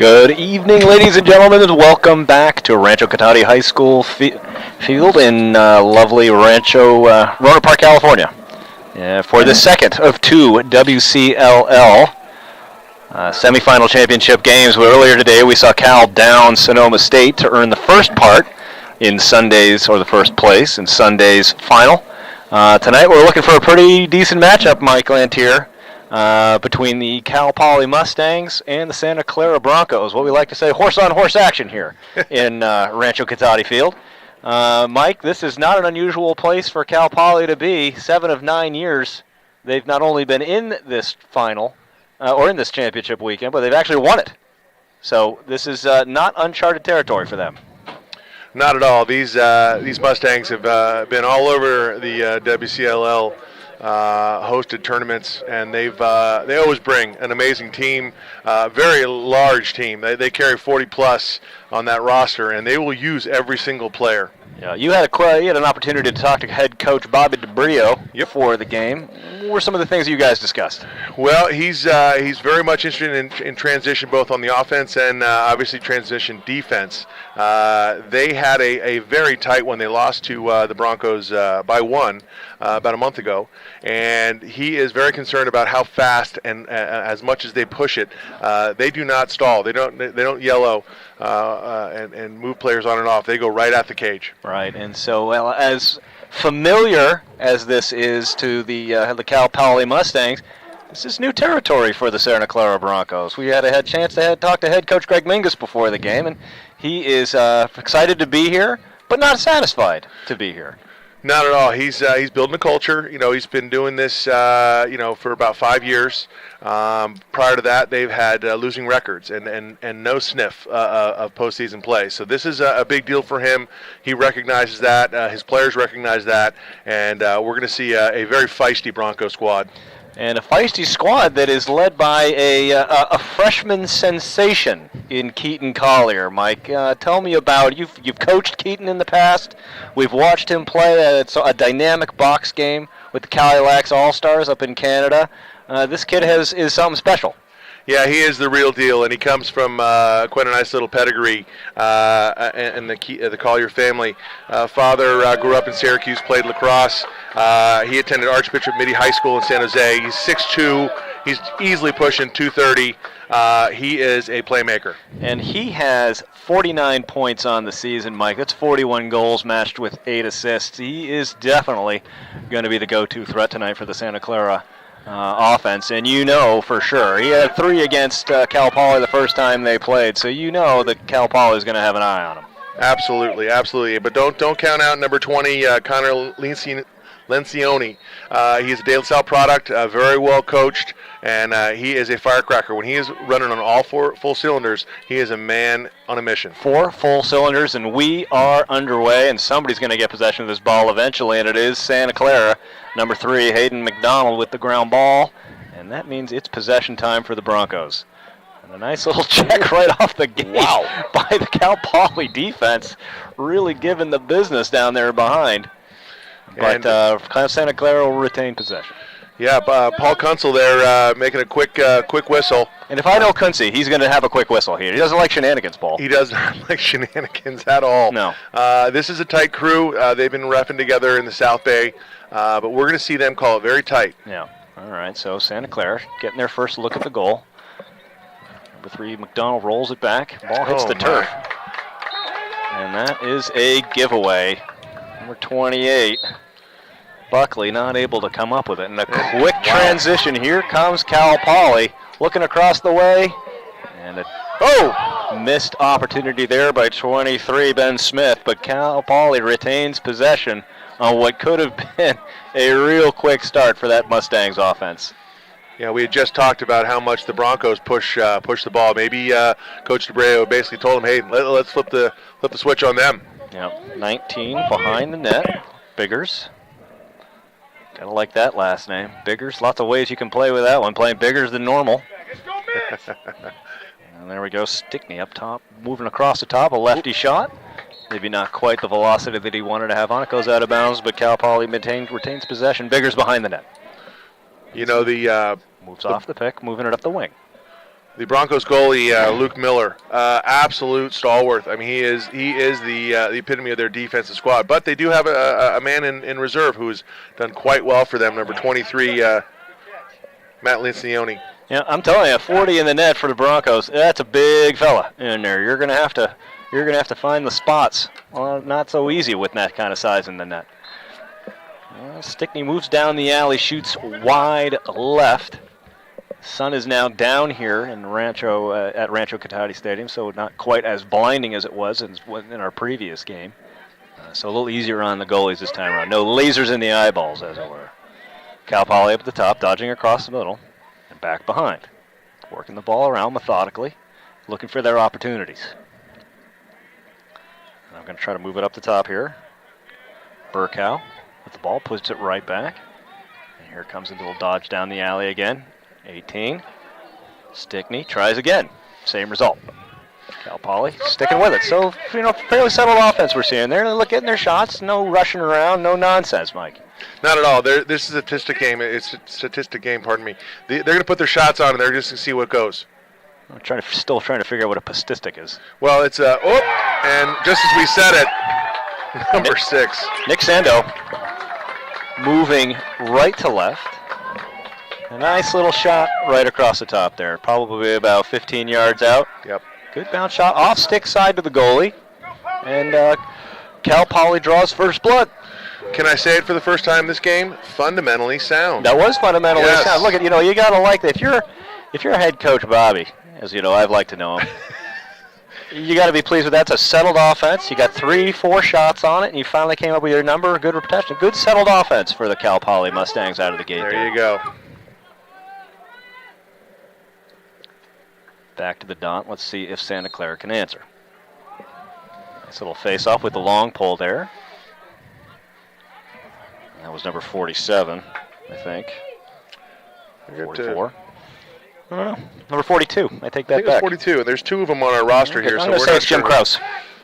Good evening, ladies and gentlemen, and welcome back to Rancho Cotati High School field in lovely Rancho, Rohnert Park, California, for the second of two WCLL semifinal championship games. Earlier today, we saw Cal down Sonoma State to earn the first part in Sunday's, or the first place in Sunday's final. Tonight, we're looking for a pretty decent matchup, Mike Lantier. Between the Cal Poly Mustangs and the Santa Clara Broncos. What we like to say, horse-on-horse action here in Rancho Cotati Field. Mike, this is not an unusual place for Cal Poly to be. 7 of 9 years, they've not only been in this final, or in this championship weekend, but they've actually won it. So this is not uncharted territory for them. Not at all. These Mustangs have been all over the WCLL hosted tournaments, and they always bring an amazing team, very large team. They carry 40 plus on that roster, and they will use every single player. Yeah, you had an opportunity to talk to head coach Bobby DeBrio before the game. What were some of the things you guys discussed? Well, he's very much interested in transition, both on the offense and obviously transition defense. They had a very tight one. They lost to the Broncos by one about a month ago, and he is very concerned about how fast and as much as they push it, they do not stall. They don't yellow and move players on and off. They go right at the cage. Right, and so as familiar as this is to the Cal Poly Mustangs, this is new territory for the Santa Clara Broncos. We had a chance to talk to head coach Greg Mingus before the game, and he is excited to be here, but not satisfied to be here. Not at all. He's building a culture. He's been doing this for about 5 years. Prior to that, they've had losing records and no sniff of postseason play. So this is a big deal for him. He recognizes that. His players recognize that, and we're going to see a very feisty Bronco squad. And a feisty squad that is led by a freshman sensation in Keaton Collier. Mike, tell me about you've coached Keaton in the past. We've watched him play a dynamic box game with the Cadillacs All-Stars up in Canada. This kid is something special. Yeah, he is the real deal, and he comes from quite a nice little pedigree in the Collier family. Father grew up in Syracuse, played lacrosse. He attended Archbishop Mitty High School in San Jose. He's 6'2". He's easily pushing 230. He is a playmaker. And he has 49 points on the season, Mike. That's 41 goals matched with 8 assists. He is definitely going to be the go-to threat tonight for the Santa Clara offense, and for sure. He had 3 against Cal Poly the first time they played, so that Cal Poly is going to have an eye on him. Absolutely, absolutely. But don't count out number 20, Connor Lencioni. He's a De La Salle product, very well coached, and he is a firecracker. When he is running on all 4 full cylinders, he is a man on a mission. 4 full cylinders, and we are underway, and somebody's going to get possession of this ball eventually, and it is Santa Clara. Number 3, Hayden McDonald with the ground ball, and that means it's possession time for the Broncos. And a nice little check right off the gate by the Cal Poly defense, really giving the business down there behind. But Santa Clara will retain possession. Yeah, Paul Kunzel there making a quick whistle. And if I know Kunze, he's going to have a quick whistle here. He doesn't like shenanigans, Paul. He does not like shenanigans at all. No. This is a tight crew. They've been reffing together in the South Bay, but we're going to see them call it very tight. Yeah. All right, so Santa Clara getting their first look at the goal. Number 3, McDonald rolls it back. Ball hits the turf. And that is a giveaway. Number 28. Buckley not able to come up with it. And a quick transition. Here comes Cal Poly looking across the way. And missed opportunity there by 23, Ben Smith. But Cal Poly retains possession on what could have been a real quick start for that Mustangs offense. Yeah, we had just talked about how much the Broncos push the ball. Maybe Coach DeBrio basically told him, hey, let's flip the switch on them. Yeah, 19 behind the net. Biggers. Kind of like that last name. Biggers. Lots of ways you can play with that one. Playing Biggers than normal. And there we go. Stickney up top. Moving across the top. A lefty shot. Maybe not quite the velocity that he wanted to have on it. Goes out of bounds, but Cal Poly retains possession. Biggers behind the net. Moves off the pick, moving it up the wing. The Broncos goalie, Luke Miller, absolute stalwart. I mean, he is the epitome of their defensive squad. But they do have a man in reserve who's done quite well for them, number 23, Matt Lincioni. Yeah, I'm telling you, 40 in the net for the Broncos. That's a big fella in there. You're gonna have to find the spots. Well, not so easy with that kind of size in the net. Stickney moves down the alley, shoots wide left. Sun is now down here in Rancho at Rancho Cotati Stadium, so not quite as blinding as it was in our previous game. So a little easier on the goalies this time around. No lasers in the eyeballs, as it were. Cal Poly up at the top, dodging across the middle, and back behind. Working the ball around methodically, looking for their opportunities. And I'm going to try to move it up the top here. Burkow with the ball, puts it right back. And here comes a little dodge down the alley again. 18. Stickney tries again. Same result. Cal Poly sticking with it. So, fairly settled offense we're seeing there. They're getting their shots. No rushing around. No nonsense, Mike. Not at all. This is a statistic game. It's a statistic game, pardon me. They're going to put their shots on, and they're just going to see what goes. I'm still trying to figure out what a pastistic is. Well, it's and just as we said it, number 6. Nick Sando moving right to left. A nice little shot right across the top there. Probably about 15 yards out. Yep. Good bounce shot off stick side to the goalie. And Cal Poly draws first blood. Can I say it for the first time this game? Fundamentally sound. That was fundamentally Yes. sound. Look at, you got to like that. If you're head coach Bobby, as you know, I've liked to know him, you got to be pleased with that. It's a settled offense. You got 3-4 shots on it, and you finally came up with your number. Good protection. Good settled offense for the Cal Poly Mustangs out of the gate. There you go. Back to the dot. Let's see if Santa Clara can answer. Nice little face-off with the long pole there. That was number 47, I think. 44. I don't know. Number 42. I take that I think back. it's 42. There's 2 of them on our roster here. I'm So going to say it's Jim Krause.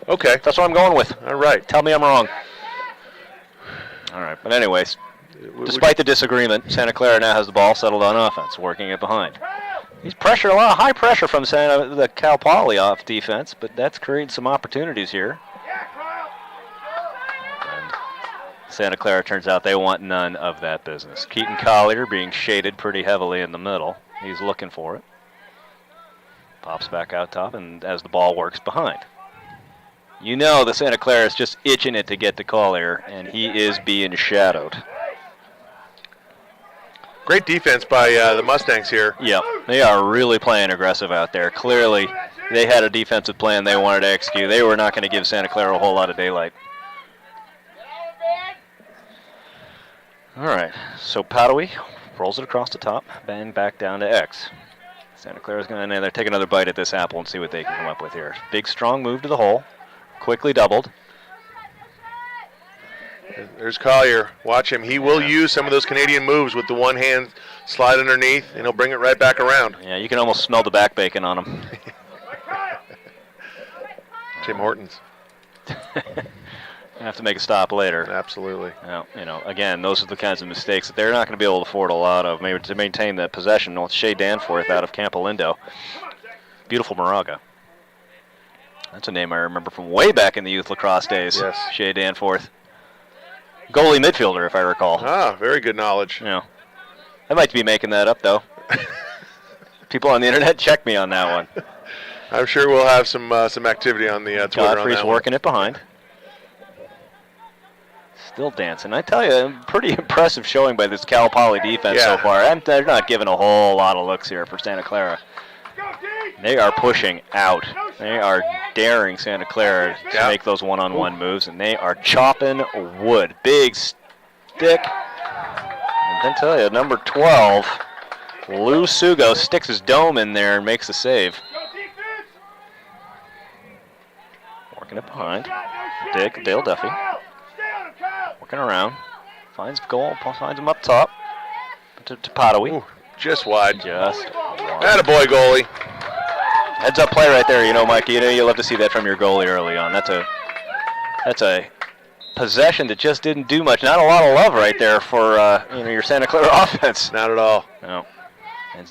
Okay. That's what I'm going with. All right. Tell me I'm wrong. All right. But anyways, despite the disagreement, Santa Clara now has the ball settled on offense, working it behind. He's pressured a lot of high pressure from the Cal Poly off defense, but that's created some opportunities here. And Santa Clara turns out they want none of that business. Keaton Collier being shaded pretty heavily in the middle. He's looking for it. Pops back out top, and as the ball works behind. You know the Santa Clara is just itching it to get to Collier, and he is being shadowed. Great defense by the Mustangs here. Yep, they are really playing aggressive out there. Clearly, they had a defensive plan they wanted to execute. They were not going to give Santa Clara a whole lot of daylight. All right, so Padaway rolls it across the top, bang back down to X. Santa Clara's going to take another bite at this apple and see what they can come up with here. Big, strong move to the hole, quickly doubled. There's Collier. Watch him. He will use some of those Canadian moves with the one hand slide underneath, and he'll bring it right back around. Yeah, you can almost smell the back bacon on him. Tim Hortons. I have to make a stop later. Absolutely. Now, again, those are the kinds of mistakes that they're not going to be able to afford a lot of. Maybe to maintain the possession. Well, Shea Danforth out of Campo Lindo. Beautiful Moraga. That's a name I remember from way back in the youth lacrosse days. Yes. Shea Danforth. Goalie midfielder, if I recall. Ah, very good knowledge. Yeah. I might be making that up, though. People on the internet, check me on that one. I'm sure we'll have some activity on the Twitter Godfrey's on that working it behind. Still dancing. I tell you, pretty impressive showing by this Cal Poly defense so far. They're not giving a whole lot of looks here for Santa Clara. They are pushing out. They are daring Santa Clara to make those one-on-one moves, and they are chopping wood. Big stick. And then tell you, number 12, Lou Sugo sticks his dome in there and makes a save. Working it behind. Dale Duffy. Working around. Finds goal, finds him up top. To Padaway. Just wide. Just wide. Attaboy, goalie. Heads up play right there, Mikey. You love to see that from your goalie early on. That's a possession that just didn't do much. Not a lot of love right there for your Santa Clara offense. Not at all. No. And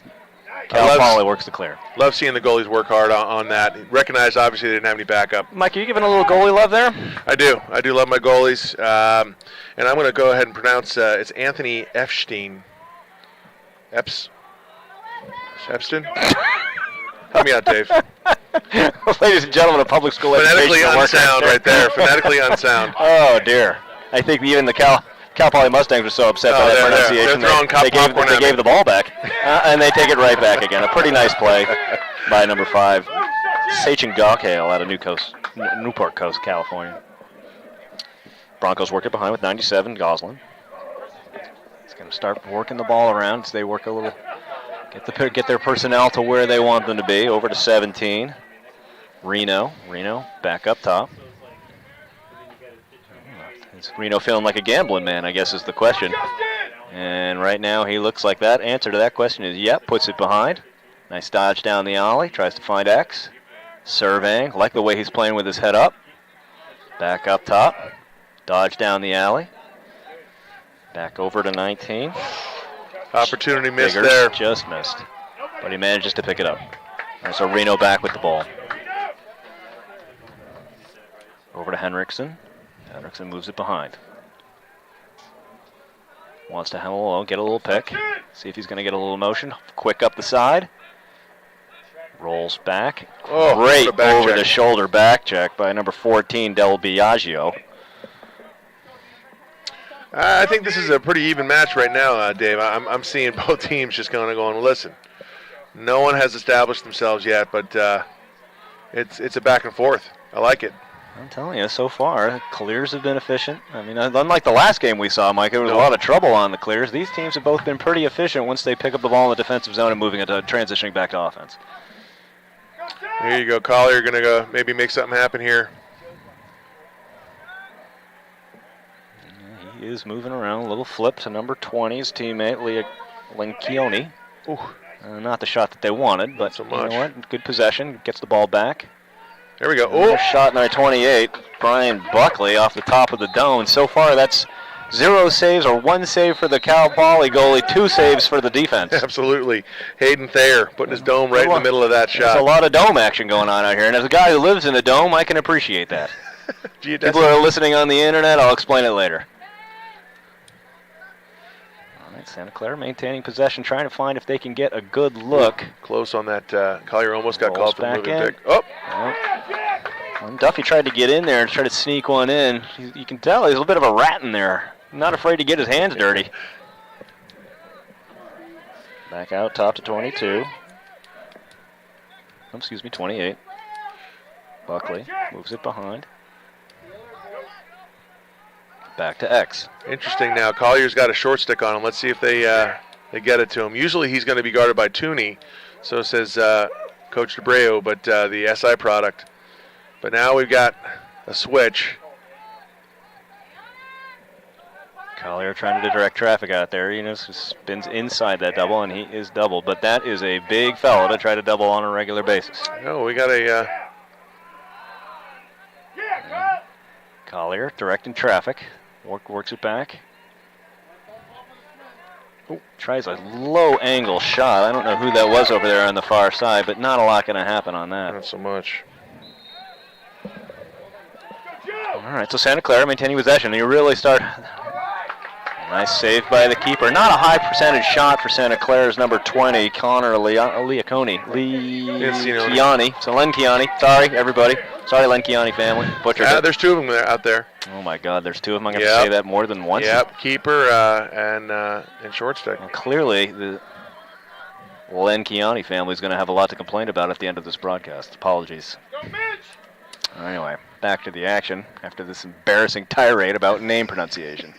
Cal Poly works to clear. Love seeing the goalies work hard on that. Recognize, obviously, they didn't have any backup. Mike, are you giving a little goalie love there? I do. I do love my goalies. And I'm going to go ahead and pronounce it's Anthony Epstein. Epstein? Help me out, Dave. Ladies and gentlemen of public school Phonetically education. unsound right there. Phonetically unsound. Oh, dear. I think even the Cal Poly Mustangs were so upset by that pronunciation. They gave the ball back, and they take it right back again. A pretty nice play by number 5, Sachin Gawkale out of Newport Coast, California. Broncos work it behind with 97, Goslin. He's going to start working the ball around as they work a little, get their personnel to where they want them to be. Over to 17, Reno back up top. Is Reno feeling like a gambling man, I guess is the question. And right now he looks like that. Answer to that question is yep, puts it behind. Nice dodge down the alley, tries to find X. Surveying, like the way he's playing with his head up. Back up top, dodge down the alley. Back over to 19. Opportunity missed Biggers there. Just missed, but he manages to pick it up. Right, so Reno back with the ball. Over to Henriksen. Henriksen moves it behind. Wants to handle alone, get a little pick. See if he's going to get a little motion. Quick up the side. Rolls back. Oh, great over check. the shoulder back check by number 14, Del Biagio. I think this is a pretty even match right now, Dave. I'm seeing both teams just kind of going, listen, no one has established themselves yet, but it's a back and forth. I like it. I'm telling you, so far, clears have been efficient. I mean, unlike the last game we saw, Mike, there was a lot of trouble on the clears. These teams have both been pretty efficient once they pick up the ball in the defensive zone and moving into transitioning back to offense. Here you go, Collier. Going to go maybe make something happen here. Yeah, he is moving around. A little flip to number 20, his teammate, Lencioni. Not the shot that they wanted, but so you know what? Good possession. Gets the ball back. There we go. Oh, shot number 28, Brian Buckley off the top of the dome. So far, that's 0 saves or 1 save for the Cal Poly goalie, 2 saves for the defense. Absolutely. Hayden Thayer putting his dome right in the middle of that shot. There's a lot of dome action going on out here, and as a guy who lives in a dome, I can appreciate that. People who are listening on the internet, I'll explain it later. All right, Santa Clara maintaining possession, trying to find if they can get a good look. Close on that. Collier almost got called for the moving pick. When Duffy tried to get in there and try to sneak one in, you can tell he's a little bit of a rat in there. Not afraid to get his hands dirty. Back out top to 22. Oh, excuse me, 28. Buckley moves it behind. Back to X. Interesting now. Collier's got a short stick on him. Let's see if they get it to him. Usually he's going to be guarded by Tooney, so says Coach DeBreo, but the SI product. But now we've got a switch. Collier trying to direct traffic out there. You know, spins inside that double, and he is doubled. But that is a big fellow to try to double on a regular basis. No, we got a... Collier directing traffic. Works it back. Tries a low-angle shot. I don't know who that was over there on the far side, but not a lot going to happen on that. Not so much. All right, so Santa Clara maintaining possession. You really start... Nice save by the keeper. Not a high percentage shot for Santa Clara's number 20, Connor Lencioni. So Lencioni. Sorry, everybody. Sorry, Lencioni family. Butchered it. There's 2 of them out there. Oh, my God. There's 2 of them. I'm going to say that more than once. Yep, keeper and short stick. Well, clearly, the Lencioni family is going to have a lot to complain about at the end of this broadcast. Apologies. Anyway, back to the action after this embarrassing tirade about name pronunciation.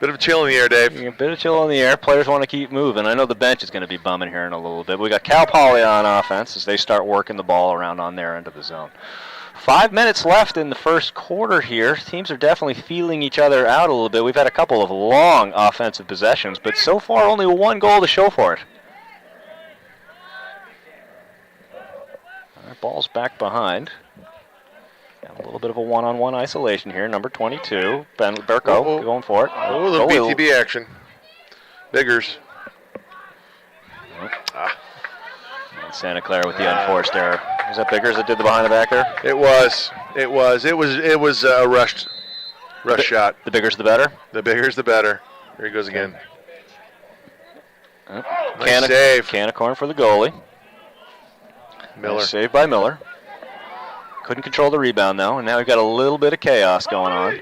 Bit of a chill in the air, Dave. A bit of chill in the air. Players want to keep moving. I know the bench is going to be bumming here in a little bit. We got Cal Poly on offense as they start working the ball around on their end of the zone. 5 minutes left in the first quarter here. Teams are definitely feeling each other out a little bit. We've had a couple of long offensive possessions, but so far only 1 goal to show for it. All right, ball's back behind. Got a little bit of a one-on-one isolation here. Number 22, Ben Berko, going for it. Oh, the BTB action. Biggers. And Santa Clara with the unforced error. Was that Biggers that did the behind the back there? It was a rush shot. The bigger's the better? The bigger's the better. Here he goes again. Oh, Nice save. Can of corn for the goalie. Miller. Nice save by Miller. Couldn't control the rebound, though, and now we've got a little bit of chaos going on.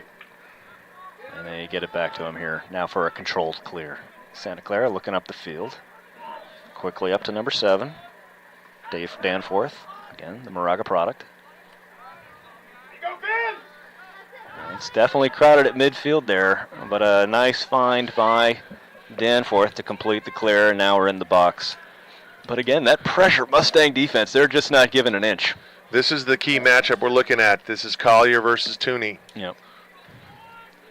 And they get it back to him here now for a controlled clear. Santa Clara looking up the field. Quickly up to number 7. Dave Danforth. Again, the Moraga product. It's definitely crowded at midfield there, but a nice find by Danforth to complete the clear, and now we're in the box. But again, that pressure Mustang defense, they're just not giving an inch. This is the key matchup we're looking at. This is Collier versus Tooney. Yep.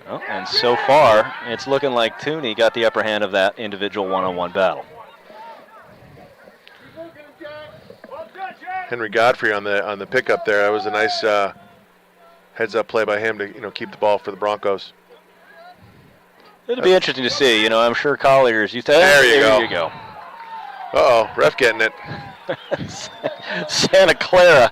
Oh, and so far, it's looking like Tooney got the upper hand of that individual one-on-one battle. Henry Godfrey on the pickup there. That was a nice heads-up play by him to keep the ball for the Broncos. It'll be interesting to see. I'm sure Collier's. There you go. Uh-oh, ref getting it. Santa Clara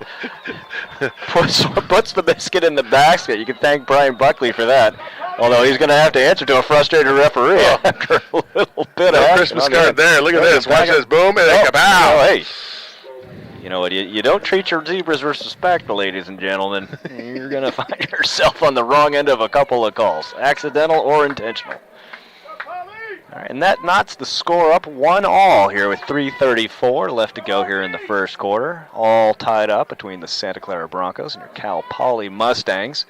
puts the biscuit in the basket. You can thank Brian Buckley for that. Although he's going to have to answer to a frustrated referee after a little bit of action. Christmas card there. Look at this. Watch this. Boom, and then kapow. Oh, hey. You know what? You don't treat your zebras with respect, ladies and gentlemen. You're going to find yourself on the wrong end of a couple of calls, accidental or intentional. All right, and that knots the score up 1-1 here with 3:34 left to go here in the first quarter. All tied up between the Santa Clara Broncos and your Cal Poly Mustangs.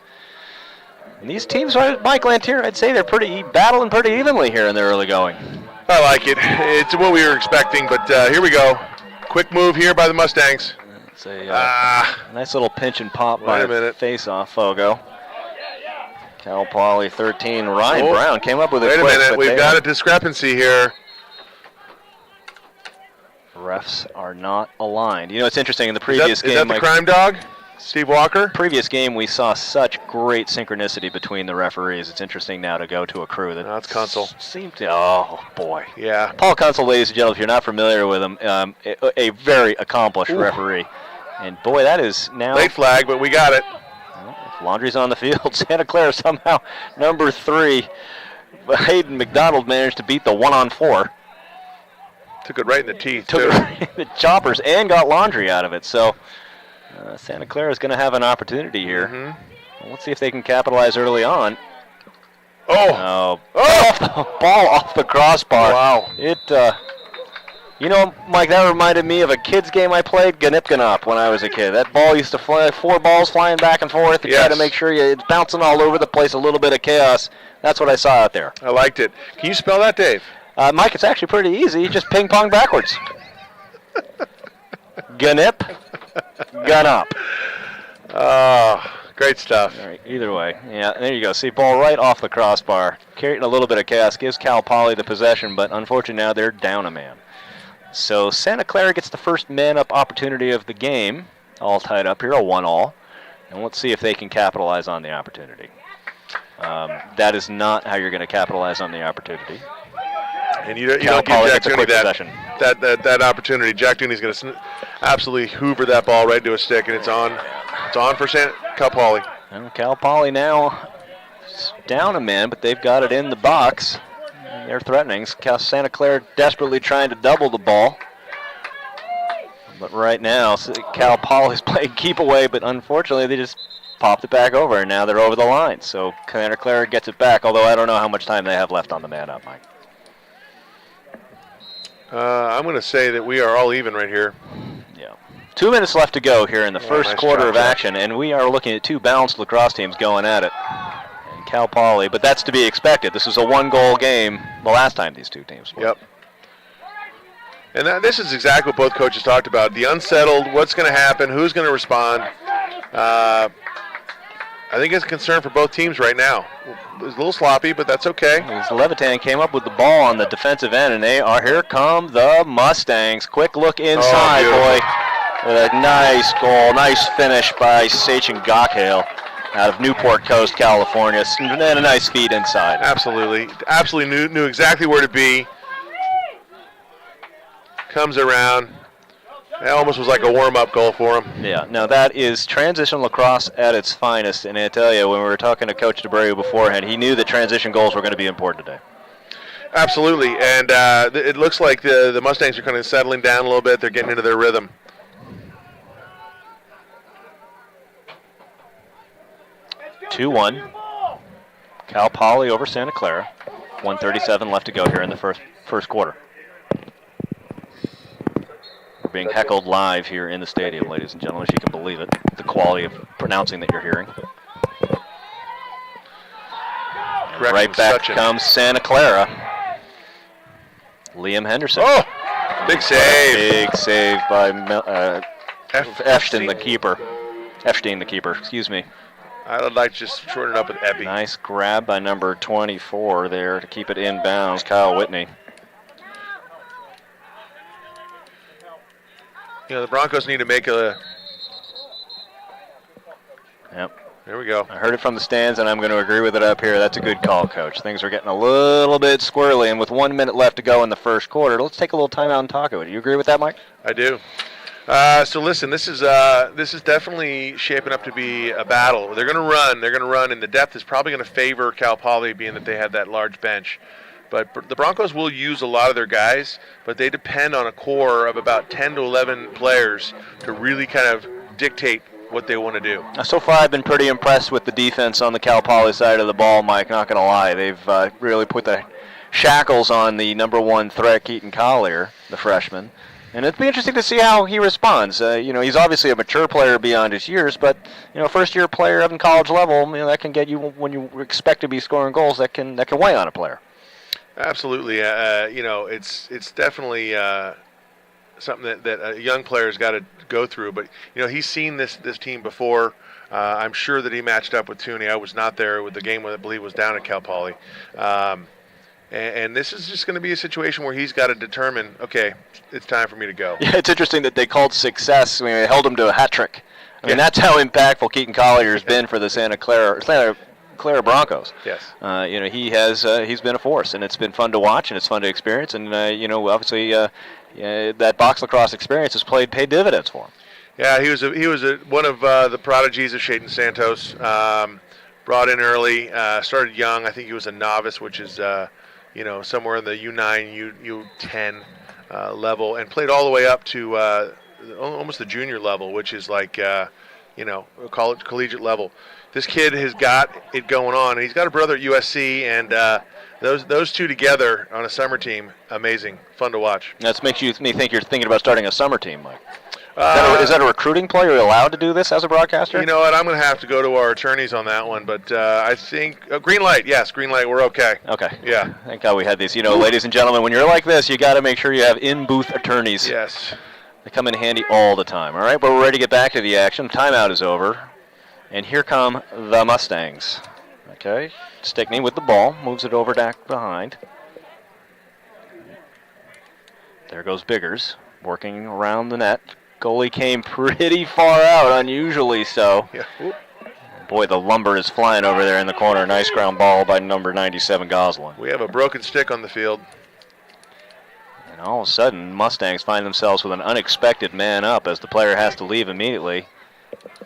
And these teams, Mike Lantier, I'd say they're battling pretty evenly here in the early going. I like it. It's what we were expecting, but here we go. Quick move here by the Mustangs. It's a nice little pinch and pop by face-off Fogo. Cal Poly 13. Ryan Brown came up with a quick. Wait a minute. We've got a discrepancy here. Refs are not aligned. It's interesting. In the previous game, is that the crime dog, Steve Walker? Previous game, we saw such great synchronicity between the referees. It's interesting now to go to a crew that. That's Kunsel. Seemed to. Oh boy. Yeah. Paul Kunsel, ladies and gentlemen, if you're not familiar with him, a very accomplished referee, and boy, that is now. Late flag, but we got it. Laundry's on the field. Santa Clara somehow number 3. Hayden McDonald managed to beat the 1-on-4. Took it right in the teeth. Took it right in the choppers and got Laundry out of it. So Santa Clara is going to have an opportunity here. Well, let's see if they can capitalize early on. Ball off the crossbar. Wow. It. Mike, that reminded me of a kid's game I played, Ganip when I was a kid. That ball used to fly, 4 balls flying back and forth. You try to make sure it's bouncing all over the place, a little bit of chaos. That's what I saw out there. I liked it. Can you spell that, Dave? Mike, it's actually pretty easy. Just ping pong backwards. Ganip, gun up. Oh, great stuff. All right, either way. Yeah, there you go. See, ball right off the crossbar. Creating a little bit of chaos. Gives Cal Poly the possession, but unfortunately now they're down a man. So Santa Clara gets the first man-up opportunity of the game, all tied up here, a 1-1. And let's see if they can capitalize on the opportunity. That is not how you're going to capitalize on the opportunity. And you don't give Jack Tooney that opportunity. Jack Tooney's going to absolutely hoover that ball right to a stick, and it's on. It's on for Cal Poly. And Cal Poly now down a man, but they've got it in the box. They're threatening. Santa Clara desperately trying to double the ball. But right now, Cal Poly's playing keep away, but unfortunately they just popped it back over, and now they're over the line. So Santa Clara gets it back, although I don't know how much time they have left on the man-up, Mike. I'm going to say that we are all even right here. Yeah. 2 minutes left to go here in the first quarter of action, and we are looking at 2 balanced lacrosse teams going at it. Cal Poly, but that's to be expected. This was a 1-goal game the last time these 2 teams played. Yep. And this is exactly what both coaches talked about. The unsettled, what's going to happen, who's going to respond. I think it's a concern for both teams right now. It's a little sloppy, but that's okay. Levitan came up with the ball on the defensive end, and here come the Mustangs. Quick look inside, boy. With a nice goal, nice finish by Sachin Gokhale out of Newport Coast, California, and a nice feed inside. Absolutely knew exactly where to be. Comes around, It almost was like a warm-up goal for him. Yeah, now that is transition lacrosse at its finest, and I tell you, when we were talking to Coach DeBreu beforehand, he knew that transition goals were going to be important today. Absolutely, and it looks like the Mustangs are kind of settling down a little bit. They're getting into their rhythm. Two 2-1. Cal Poly over Santa Clara. 1:37 left to go here in the first quarter. We're being heckled live here in the stadium, ladies and gentlemen, if you can believe it. The quality of pronouncing that you're hearing. Right back comes Santa Clara. Liam Henderson. Oh, big save. Big save by Epstein, the keeper. Excuse me. I would like to just shorten it up with Epi. Nice grab by number 24 there to keep it inbounds, Kyle Whitney. You know, the Broncos need to make a... Yep. There we go. I heard it from the stands, and I'm going to agree with it up here. That's a good call, Coach. Things are getting a little bit squirrely, and with 1 minute left to go in the first quarter, let's take a little time out and talk about it. Do you agree with that, Mike? I do. So listen, this is definitely shaping up to be a battle. They're going to run, and the depth is probably going to favor Cal Poly, being that they have that large bench. But the Broncos will use a lot of their guys, but they depend on a core of about 10 to 11 players to really kind of dictate what they want to do. So far, I've been pretty impressed with the defense on the Cal Poly side of the ball, Mike, not going to lie. They've really put the shackles on the number one threat, Keaton Collier, the freshman. And it'd be interesting to see how he responds. He's obviously a mature player beyond his years, but, first-year player up in college level, that can get you, when you expect to be scoring goals, that can weigh on a player. Absolutely. It's definitely something that a young player's got to go through. But, he's seen this team before. I'm sure that he matched up with Tooney. I was not there with the game I believe was down at Cal Poly. And this is just going to be a situation where he's got to determine, okay, it's time for me to go. Yeah, it's interesting that they called success. I mean, they held him to a hat trick. I mean, that's how impactful Keaton Collier has been for the Santa Clara Broncos. Yes. He's been a force, and it's been fun to watch, and it's fun to experience, and obviously that box lacrosse experience has paid dividends for him. Yeah, he was one of the prodigies of Shayton Santos. Brought in early, started young. I think he was a novice, which is somewhere in the U9, U10 level, and played all the way up to almost the junior level, which is like collegiate level. This kid has got it going on. He's got a brother at USC, and those two together on a summer team, amazing, fun to watch. That makes me think you're thinking about starting a summer team, Mike. Is that a recruiting play? Are you allowed to do this as a broadcaster? You know what? I'm going to have to go to our attorneys on that one, but I think green light. Yes, green light. We're okay. Okay. Yeah. Thank God we had these. Ladies and gentlemen, when you're like this, you got to make sure you have in-booth attorneys. Yes. They come in handy all the time. All right, but we're ready to get back to the action. Timeout is over, and here come the Mustangs. Okay. Stickney with the ball, moves it over back behind. There goes Biggers, working around the net. Goalie came pretty far out, unusually so. Yeah. Boy, the lumber is flying over there in the corner. Nice ground ball by number 97, Goslin. We have a broken stick on the field. And all of a sudden, Mustangs find themselves with an unexpected man up as the player has to leave immediately.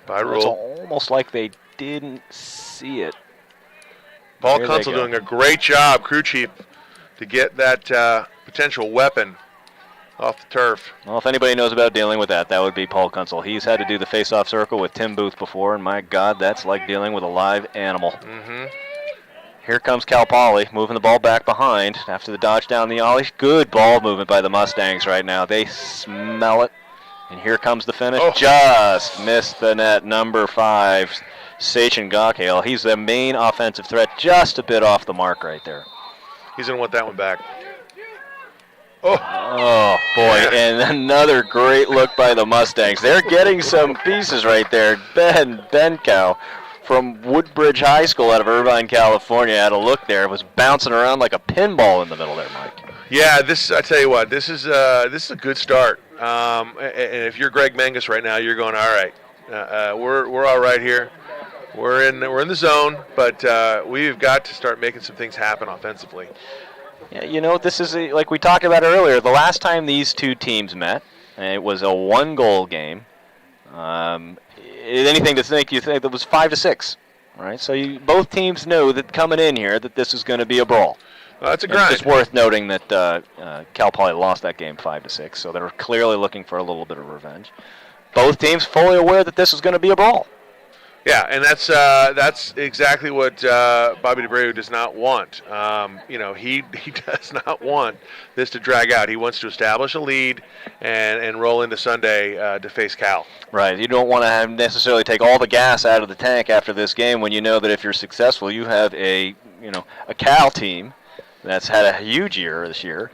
By rule. It's almost like they didn't see it. Paul Kunzel doing a great job, crew chief, to get that potential weapon off the turf. Well, if anybody knows about dealing with that would be Paul Kunzel. He's had to do the face-off circle with Tim Booth before, and my God, that's like dealing with a live animal. Mm-hmm. Here comes Cal Poly, moving the ball back behind after the dodge down the ollie. Good ball movement by the Mustangs right now. They smell it, and here comes the finish. Oh. Just missed the net, number 5, Sachin Gokale. He's the main offensive threat, just a bit off the mark right there. He's going to want that one back. Oh, boy, and another great look by the Mustangs. They're getting some pieces right there. Ben Benkow from Woodbridge High School out of Irvine, California, had a look there. It was bouncing around like a pinball in the middle there, Mike. Yeah, I tell you what, this is a good start. And if you're Greg Menges right now, you're going, all right, we're all right here. We're in the zone, but we've got to start making some things happen offensively. Yeah, this is like we talked about earlier. The last time these two teams met, And it was a one-goal game. Anything to think you think that was 5-6, right? So both teams know that coming in here that this is going to be a brawl. Well, that's a grind. It's just worth noting that Cal Poly lost that game 5-6, so they're clearly looking for a little bit of revenge. Both teams fully aware that this is going to be a brawl. Yeah, and that's exactly what Bobby DeBreu does not want. He does not want this to drag out. He wants to establish a lead and roll into Sunday to face Cal. Right. You don't want to necessarily take all the gas out of the tank after this game when you know that if you're successful, you have a Cal team that's had a huge year this year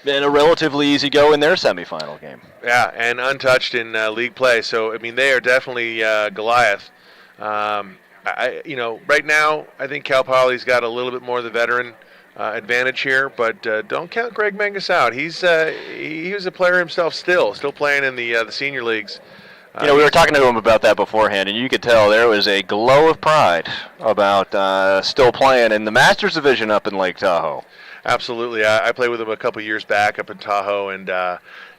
and a relatively easy go in their semifinal game. Yeah, and untouched in league play. So I mean, they are definitely Goliath. Right now, I think Cal Poly's got a little bit more of the veteran advantage here, but don't count Greg Menges out. He was a player himself still playing in the senior leagues. We were talking to him about that beforehand, and you could tell there was a glow of pride about still playing in the Masters Division up in Lake Tahoe. Absolutely. I played with him a couple years back up in Tahoe, and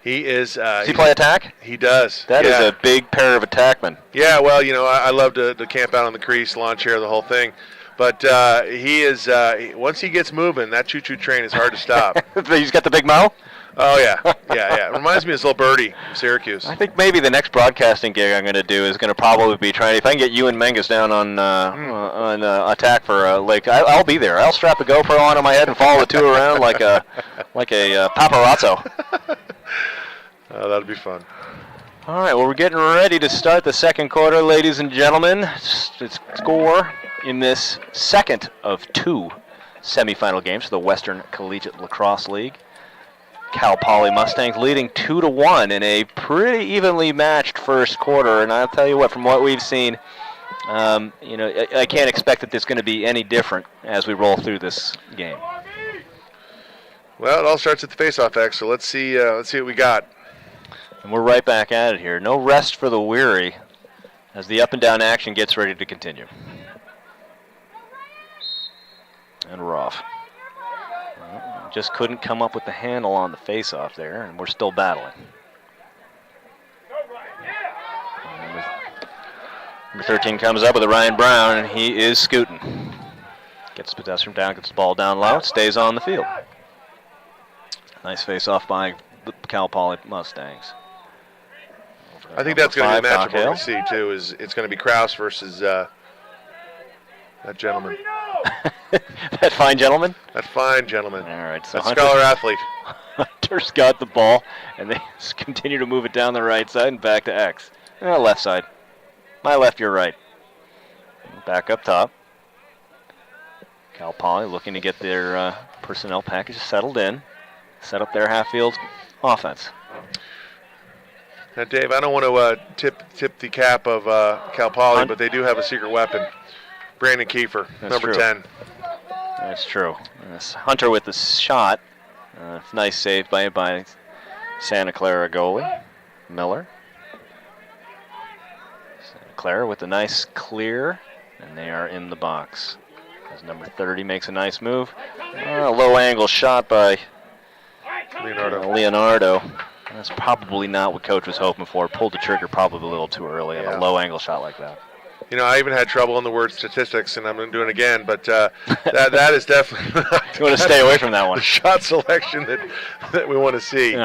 he is. Does he play attack? He does. That is a big pair of attackmen. Yeah, well, I love to camp out on the crease, lawn chair, the whole thing. But he is, once he gets moving, that choo-choo train is hard to stop. He's got the big mouth? Oh, yeah. Yeah. It reminds me of his little birdie from Syracuse. I think maybe the next broadcasting gig I'm going to do is going to probably be trying, if I can get you and Menges down on attack for Lake, I'll be there. I'll strap a GoPro onto my head and follow the two around like a paparazzo. Oh, that'd be fun. All right, well, we're getting ready to start the second quarter, ladies and gentlemen. The score in this second of two semifinal games for the Western Collegiate Lacrosse League. Cal Poly Mustangs leading 2-1 in a pretty evenly matched first quarter, and I'll tell you what, from what we've seen, I can't expect that there's going to be any different as we roll through this game. Well, it all starts at the face-off X, so let's see what we got. And we're right back at it here. No rest for the weary as the up-and-down action gets ready to continue. And we're off. Just couldn't come up with the handle on the face-off there, and we're still battling. Number 13 comes up with a Ryan Brown, and he is scooting. Gets the possession down, gets the ball down low, stays on the field. Nice face-off by the Cal Poly Mustangs. I think that's going to be a matchup we're going to see, too. It's going to be Krause versus that gentleman. That fine gentleman? That fine gentleman. All right. So that scholar athlete. Hunter's got the ball, and they continue to move it down the right side and back to X. Left side. My left, your right. Back up top. Cal Poly looking to get their personnel package settled in. Set up their half-field offense. Now, Dave, I don't want to tip the cap of Cal Poly, but they do have a secret weapon. Brandon Kiefer, number 10. That's true. Hunter with the shot. Nice save by Santa Clara goalie, Miller. Santa Clara with a nice clear, and they are in the box. As number 30 makes a nice move. A low-angle shot by Leonardo. That's probably not what Coach was hoping for. Pulled the trigger probably a little too early on a low-angle shot like that. I even had trouble in the word statistics, and I'm going to do it again, but that is definitely you want to stay away from that one. The shot selection that we want to see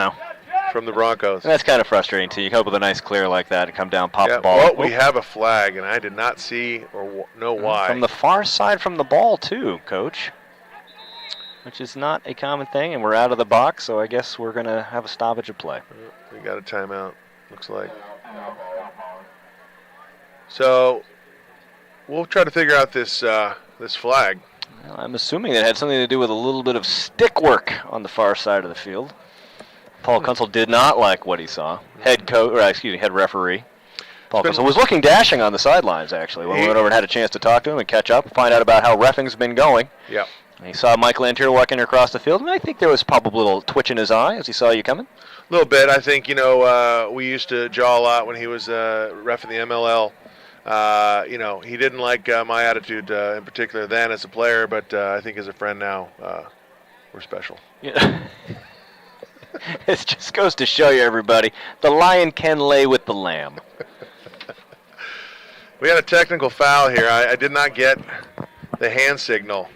from the Broncos. And that's kind of frustrating, too. You come up with a nice clear like that and come down, pop the ball. Well, we have a flag, and I did not see or know why. From the far side from the ball, too, Coach, which is not a common thing, and we're out of the box, so I guess we're going to have a stoppage of play. We got a timeout, looks like. So we'll try to figure out this flag. Well, I'm assuming it had something to do with a little bit of stick work on the far side of the field. Paul Kunzel did not like what he saw. Head referee. Paul Kunzel was looking dashing on the sidelines, actually, when we went over and had a chance to talk to him and catch up and find out about how reffing's been going. Yeah. And he saw Mike Lantier walking across the field, and I think there was probably a little twitch in his eye as he saw you coming. A little bit. I think, we used to jaw a lot when he was ref in the MLL. He didn't like my attitude in particular then as a player, but I think as a friend now, we're special. Yeah. It just goes to show you, everybody, the lion can lay with the lamb. We had a technical foul here. I did not get the hand signal.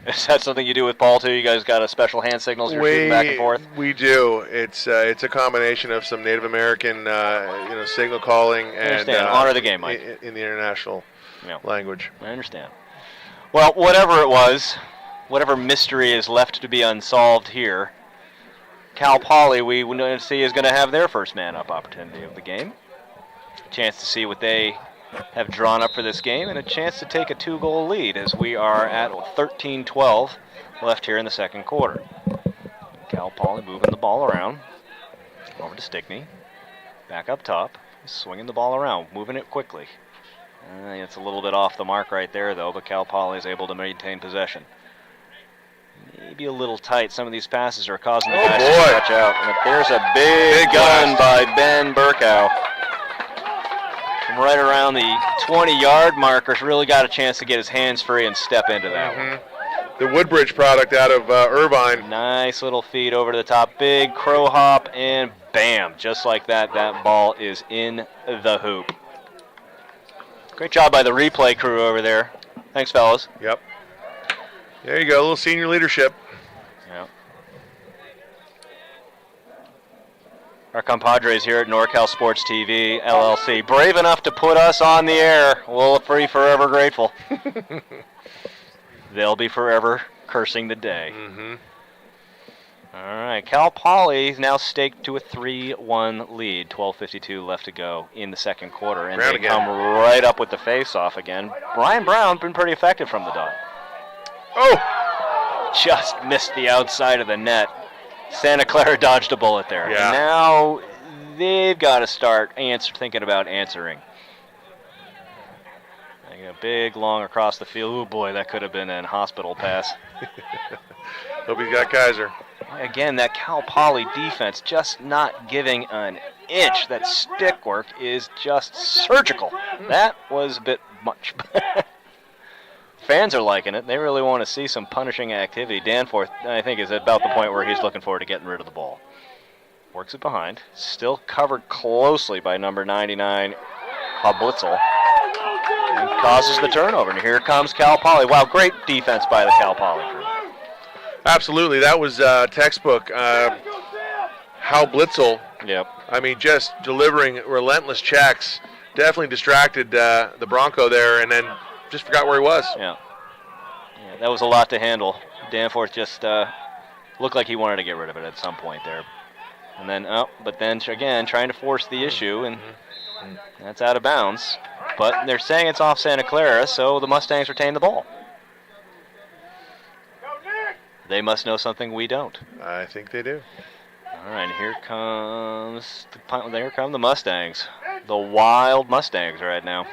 Is that something you do with Paul, too? You guys got a special hand signals you're shooting back and forth? We do. It's a combination of some Native American signal calling and honor the game, Mike. In the international language. I understand. Well, whatever it was, whatever mystery is left to be unsolved here, Cal Poly, we see, is going to have their first man-up opportunity of the game. A chance to see what they have drawn up for this game, and a chance to take a 2-goal lead as we are at 13-12 left here in the second quarter. Cal Poly moving the ball around. Over to Stickney. Back up top. Swinging the ball around, moving it quickly. It's a little bit off the mark right there, though, but Cal Poly is able to maintain possession. Maybe a little tight. Some of these passes are causing the guys to stretch out. But there's a big gun by Ben Burkow. From right around the 20-yard marker, really got a chance to get his hands free and step into that one. The Woodbridge product out of Irvine. Nice little feed over to the top. Big crow hop, and bam. Just like that, that ball is in the hoop. Great job by the replay crew over there. Thanks, fellas. Yep. There you go, a little senior leadership. Yep. Our compadres here at NorCal Sports TV, LLC, brave enough to put us on the air. We'll be forever grateful. They'll be forever cursing the day. All right, Cal Poly is now staked to a 3-1 lead. 12:52 left to go in the second quarter, and they come right up with the face-off again. Brian Brown been pretty effective from the dot. Oh! Just missed the outside of the net. Santa Clara dodged a bullet there. Yeah. And now they've got to start thinking about answering. A big, long across the field. Oh, boy, that could have been a hospital pass. Hope he's got Kaiser. Again, that Cal Poly defense just not giving an inch. That stick work is just surgical. That was a bit much. Fans are liking it. They really want to see some punishing activity. Danforth, I think, is about the point where he's looking forward to getting rid of the ball. Works it behind. Still covered closely by number 99, Hablitzel. And causes the turnover. And here comes Cal Poly. Wow, great defense by the Cal Poly crew. Absolutely. That was textbook. Hal Blitzel. Yep. I mean, just delivering relentless checks. Definitely distracted the Bronco there, and then just forgot where he was. Yeah, that was a lot to handle. Danforth just looked like he wanted to get rid of it at some point there. And then, but then again, trying to force the issue, and that's out of bounds. But they're saying it's off Santa Clara, so the Mustangs retain the ball. They must know something we don't. I think they do. All right, here come the Mustangs. The Wild Mustangs right now.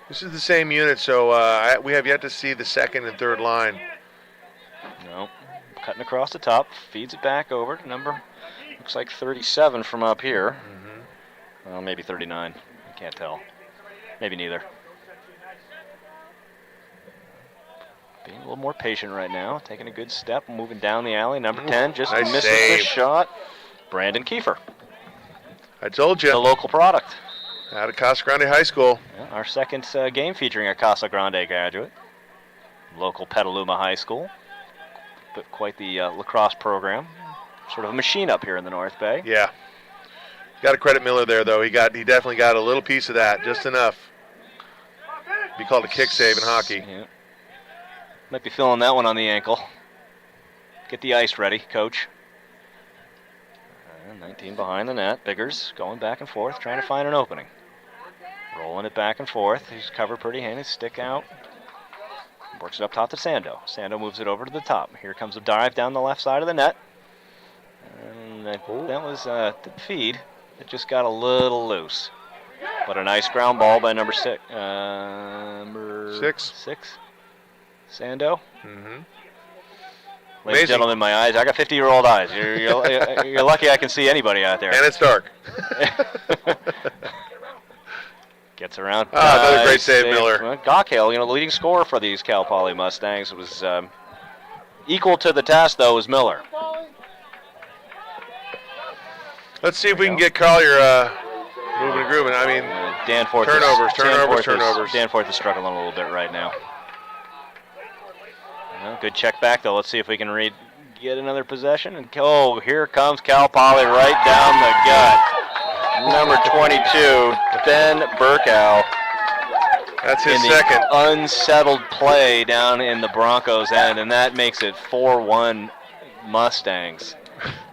This is the same unit, so we have yet to see the second and third line. No, cutting across the top, feeds it back over to number, looks like 37 from up here. Well, maybe 39. I can't tell. Maybe neither. Being a little more patient right now, taking a good step, moving down the alley. Number 10 just nice misses save. the shot. Brandon Kiefer. I told you. The local product. Out of Casa Grande High School. Yeah, our second game featuring a Casa Grande graduate. Local Petaluma High School. But quite the lacrosse program. Sort of a machine up here in the North Bay. Yeah. Got to credit Miller there, though. He definitely got a little piece of that, just enough. Be called a kick save in hockey. Yeah. Might be feeling that one on the ankle. Get the ice ready, coach. 19 behind the net. Biggers going back and forth, trying to find an opening. Rolling it back and forth. He's covered pretty handy. Stick out. Works it up top to Sando. Sando moves it over to the top. Here comes a dive down the left side of the net. And that was the feed. It just got a little loose. But a nice ground ball by number 6. Number 6. Sando. Ladies and gentlemen, my eyes. I got 50-year-old eyes. You're lucky I can see anybody out there. And it's dark. Gets around. Another great save, Miller. Gockhale, the leading scorer for these Cal Poly Mustangs, was equal to the task, though, was Miller. Let's see if we can get Collier moving and grooving. I mean, Danforth turnovers. Danforth is struggling a little bit right now. Good check back, though. Let's see if we can get another possession. And here comes Cal Poly right down the gut. Number 22, Ben Burkow. That's his in second. The unsettled play down in the Broncos' end, and that makes it 4-1 Mustangs.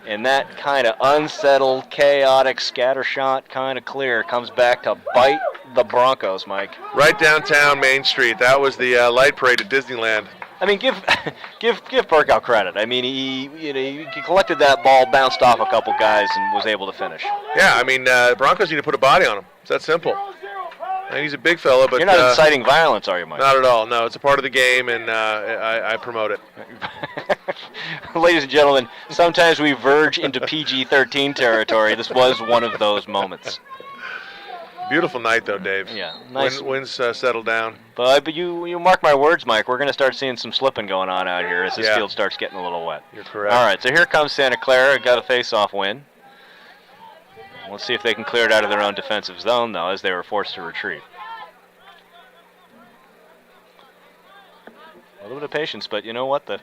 And that kind of unsettled, chaotic, scattershot kind of clear comes back to bite the Broncos, Mike. Right downtown Main Street. That was the light parade at Disneyland. I mean, give Burkow credit. I mean, he collected that ball, bounced off a couple guys, and was able to finish. Yeah, I mean, Broncos need to put a body on him. It's that simple. And he's a big fella, but you're not inciting violence, are you, Mike? Not at all. No, it's a part of the game, and I promote it. Ladies and gentlemen, sometimes we verge into PG-13 territory. This was one of those moments. Beautiful night, though, Dave. Yeah, nice. Winds settled down. But you mark my words, Mike. We're going to start seeing some slipping going on out here as this field starts getting a little wet. You're correct. All right, so here comes Santa Clara. Got a face-off win. We'll see if they can clear it out of their own defensive zone, though, as they were forced to retreat. A little bit of patience, but you know what? The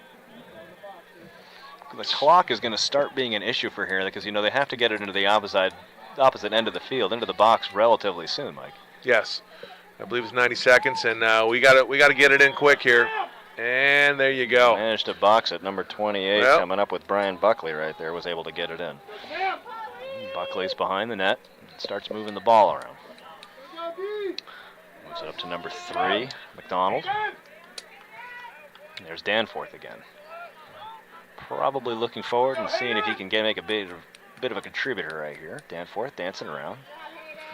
clock is going to start being an issue for here because, they have to get it into the opposite end of the field, into the box relatively soon, Mike. Yes. I believe it's 90 seconds, and we got to get it in quick here. And there you go. Managed to box it. Number 28 coming up with Brian Buckley right there, was able to get it in. Buckley's behind the net, starts moving the ball around. Moves it up to number 3, McDonald. And there's Danforth again. Probably looking forward and seeing if he can make a bit of a contributor right here. Danforth dancing around.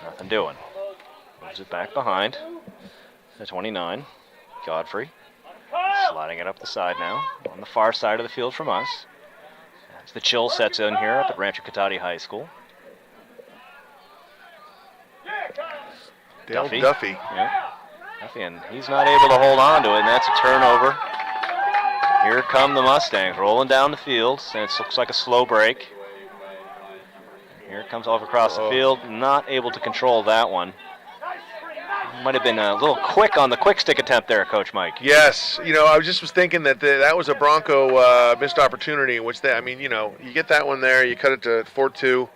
Nothing doing. Moves it back behind. The 29, Godfrey. Sliding it up the side now, on the far side of the field from us. As the chill sets in here up at Rancho Cotati High School. Duffy. Yeah. Duffy, and he's not able to hold on to it, and that's a turnover. Here come the Mustangs rolling down the field, and it looks like a slow break. Here it comes over across the field, not able to control that one. Might have been a little quick on the quick stick attempt there, Coach Mike. Yes, I was thinking that that was a Bronco missed opportunity, which you get that one there, you cut it to 4-2.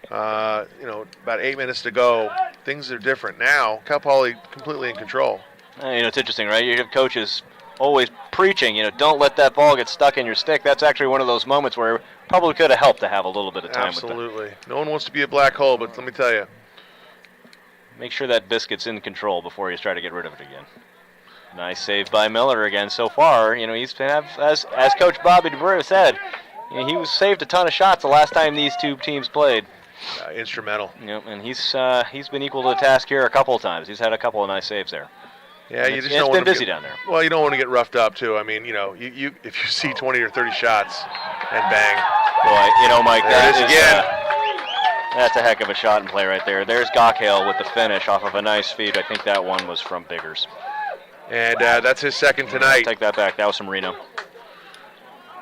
About 8 minutes to go. Things are different now. Cal Poly completely in control. It's interesting, right? You have coaches always preaching, don't let that ball get stuck in your stick. That's actually one of those moments where it probably could have helped to have a little bit of time with it. Absolutely. No one wants to be a black hole, but let me tell you. Make sure that biscuit's in control before you try to get rid of it again. Nice save by Miller again so far. He's been, as Coach Bobby DeBrew said, he saved a ton of shots the last time these two teams played. Instrumental. Yep, and he's been equal to the task here a couple of times. He's had a couple of nice saves there. Yeah, you just don't want to been busy down there. Well, you don't want to get roughed up too. I mean, you if you see 20 or 30 shots and bang. Boy, Mike, there it is again. That's a heck of a shot and play right there. There's Gockhale with the finish off of a nice feed. I think that one was from Biggers. And that's his second tonight. I'll take that back. That was from Reno.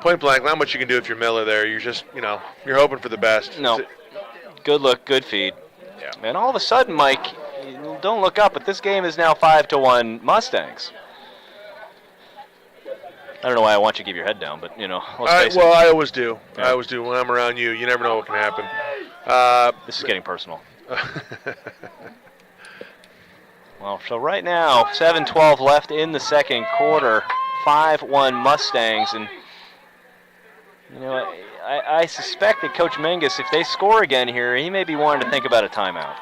Point blank, not much you can do if you're Miller there. You're just, you're hoping for the best. No. Good look, good feed. Yeah. And all of a sudden, Mike, don't look up, but this game is now 5-1 Mustangs. I don't know why I want you to keep your head down, but, let's face it. Well, I always do. Yeah. I always do. When I'm around you, you never know what can happen. This is getting personal. Well, so right now, 7:12 left in the second quarter, 5-1 Mustangs, and I suspect that Coach Mingus, if they score again here, he may be wanting to think about a timeout.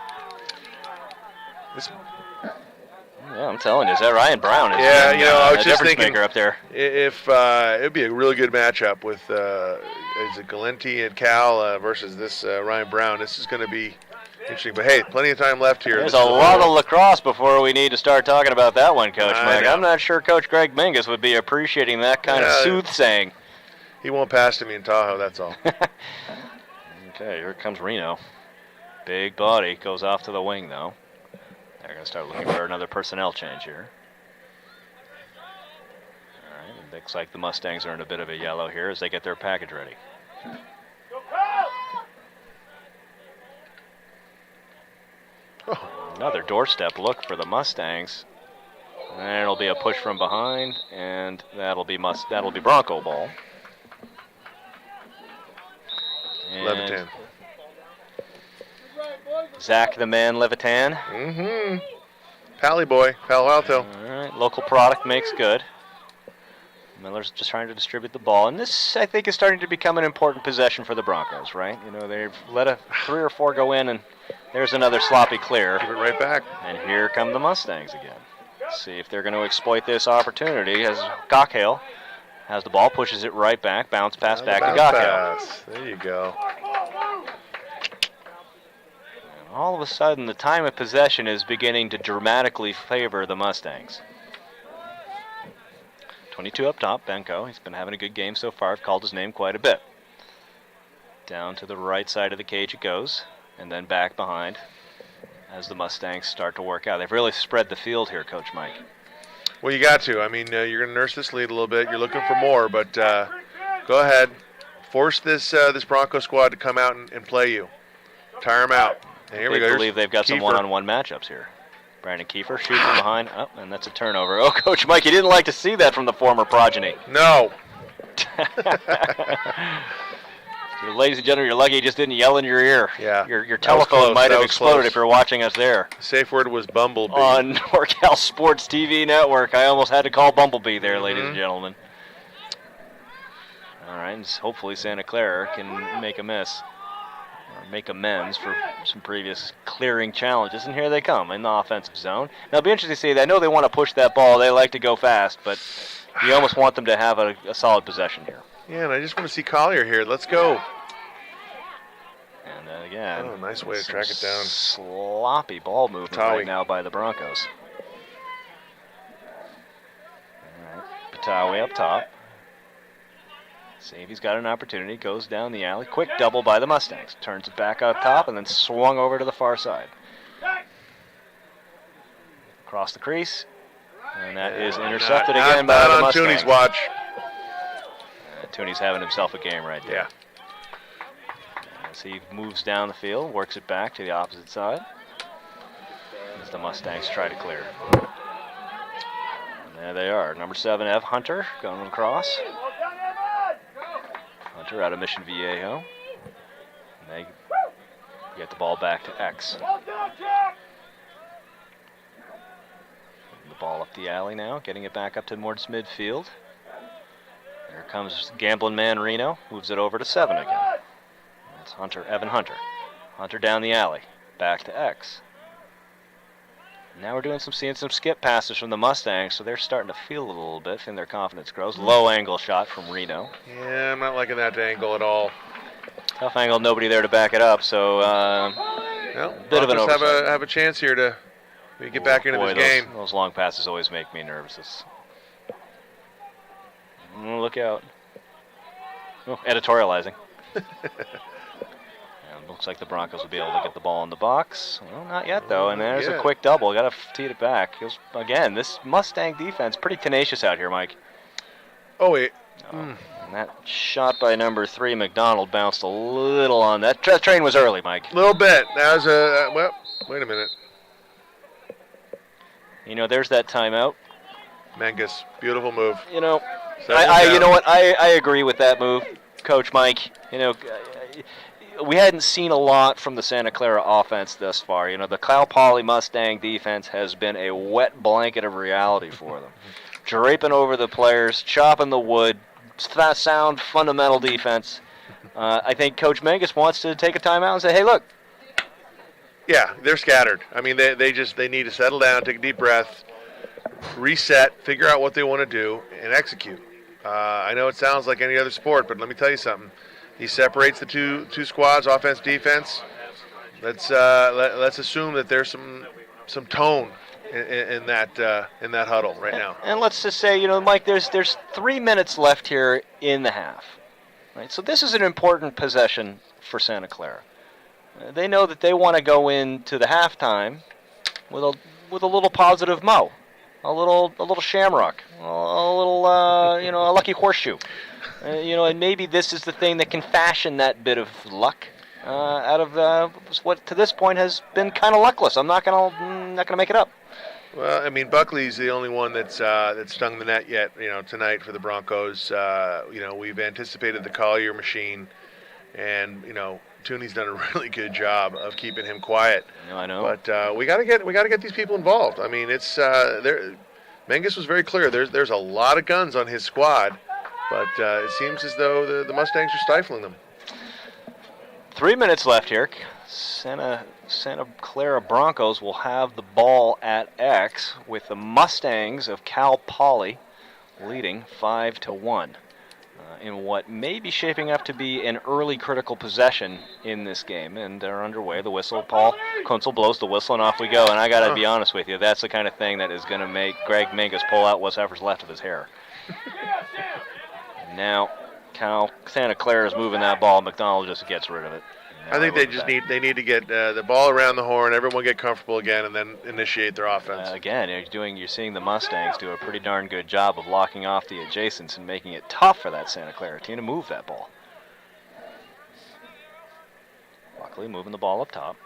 Yeah, I'm telling you, is that Ryan Brown? Is I was just thinking maker up there. If it would be a really good matchup with is it Galenti and Cal versus this Ryan Brown. This is going to be interesting. But hey, plenty of time left here. There's a lot of lacrosse before we need to start talking about that one, Coach Mike. know. I'm not sure Coach Greg Mingus would be appreciating that kind of soothsaying. He won't pass to me in Tahoe, that's all. Okay, here comes Reno. Big body, goes off to the wing, though. They're going to start looking for another personnel change here. All right, it looks like the Mustangs are in a bit of a yellow here as they get their package ready. Another doorstep look for the Mustangs. And it'll be a push from behind, and that'll be Bronco ball. And Levitan. Zach the Man Levitan. Mm-hmm. Pally boy, Palo Alto. All right, local product makes good. Miller's just trying to distribute the ball, and this, I think, is starting to become an important possession for the Broncos, right? You know, they've let 3 or 4 go in, and there's another sloppy clear. Give it right back. And here come the Mustangs again. See if they're going to exploit this opportunity as Gokhale has the ball, pushes it right back, bounce pass back to Gokhale. There you go. And all of a sudden, the time of possession is beginning to dramatically favor the Mustangs. 22 up top, Benko. He's been having a good game so far. I've called his name quite a bit. Down to the right side of the cage it goes, and then back behind as the Mustangs start to work out. They've really spread the field here, Coach Mike. Well, you got to. I mean, you're going to nurse this lead a little bit. You're looking for more, but go ahead. Force this Bronco squad to come out and play you. Tire them out. And here we go. I believe they've got some one-on-one matchups here. Brandon Kiefer shoots from behind. Oh, and that's a turnover. Oh, Coach Mike, you didn't like to see that from the former progeny. No. So, ladies and gentlemen, you're lucky he just didn't yell in your ear. Yeah. Your telephone might have exploded if you're watching us there. The safe word was Bumblebee. On NorCal Sports TV Network. I almost had to call Bumblebee there, ladies and gentlemen. All right, and hopefully Santa Clara can make a miss. Or make amends for some previous clearing challenges. And here they come in the offensive zone. Now, it'll be interesting to see. I know they want to push that ball. They like to go fast, but you almost want them to have a solid possession here. Yeah, and I just want to see Collier here. Let's go. And then again. Oh, nice way to track it down. Sloppy ball movement right now by the Broncos. All right, Patawi up top. See if he's got an opportunity. Goes down the alley. Quick double by the Mustangs. Turns it back up top and then swung over to the far side. Across the crease. And that is intercepted again by the Mustangs. Not on Tooney's watch. Tooney's having himself a game right there. Yeah. As he moves down the field, works it back to the opposite side. As the Mustangs try to clear. And there they are. Number 7, Ev Hunter, going across. Hunter out of Mission Viejo. And they get the ball back to X. The ball up the alley now, getting it back up towards midfield. Here comes Gambling Man Reno, moves it over to 7 again. That's Hunter, Evan Hunter. Hunter down the alley, back to X. Now we're seeing some skip passes from the Mustangs, so they're starting to feel it a little bit, and their confidence grows. Low angle shot from Reno. Yeah, I'm not liking that angle at all. Tough angle, nobody there to back it up, so bit of an oversight. Have a chance here to get back into this game. Those long passes always make me nervous. Look out. Oh, editorializing. Looks like the Broncos will be able to get the ball in the box. Well, not yet, though. And there's a quick double. Got to tee it back. Again, this Mustang defense, pretty tenacious out here, Mike. Oh, wait. And that shot by number 3, McDonald, bounced a little on that. Train was early, Mike. A little bit. That was well, wait a minute. You know, there's that timeout. Menges, beautiful move. You know, I agree with that move, Coach Mike. You know, we hadn't seen a lot from the Santa Clara offense thus far. You know, the Cal Poly Mustang defense has been a wet blanket of reality for them. Draping over the players, chopping the wood, sound fundamental defense. I think Coach Menges wants to take a timeout and say, hey, look. Yeah, they're scattered. I mean, they need to settle down, take a deep breath, reset, figure out what they want to do, and execute. I know it sounds like any other sport, but let me tell you something. He separates the two squads, offense, defense. Let's assume that there's some tone in that huddle right now. And let's just say, you know, Mike, there's 3 minutes left here in the half, right? So this is an important possession for Santa Clara. They know that they want to go into the halftime with a little positive mo, a little shamrock, a little a lucky horseshoe. And maybe this is the thing that can fashion that bit of luck. out of what to this point has been kind of luckless. I'm not gonna make it up. Well, I mean, Buckley's the only one that's stung the net yet. Tonight for the Broncos. We've anticipated the Collier machine, and Tooney's done a really good job of keeping him quiet. I know. But we gotta get these people involved. I mean, it's there. Menges was very clear. There's a lot of guns on his squad, but it seems as though the Mustangs are stifling them. 3 minutes left here. Santa Clara Broncos will have the ball at X with the Mustangs of Cal Poly leading 5-1 in what may be shaping up to be an early critical possession in this game. And they're underway. The whistle, Paul Kunzel blows the whistle, and off we go. And I got to be honest with you, that's the kind of thing that is going to make Greg Menges pull out whatever's left of his hair. Now, Santa Clara is moving that ball. McDonald just gets rid of it. I think they need to get the ball around the horn, everyone get comfortable again, and then initiate their offense. Again, you're seeing the Mustangs do a pretty darn good job of locking off the adjacents and making it tough for that Santa Clara team to move that ball. Buckley moving the ball up top,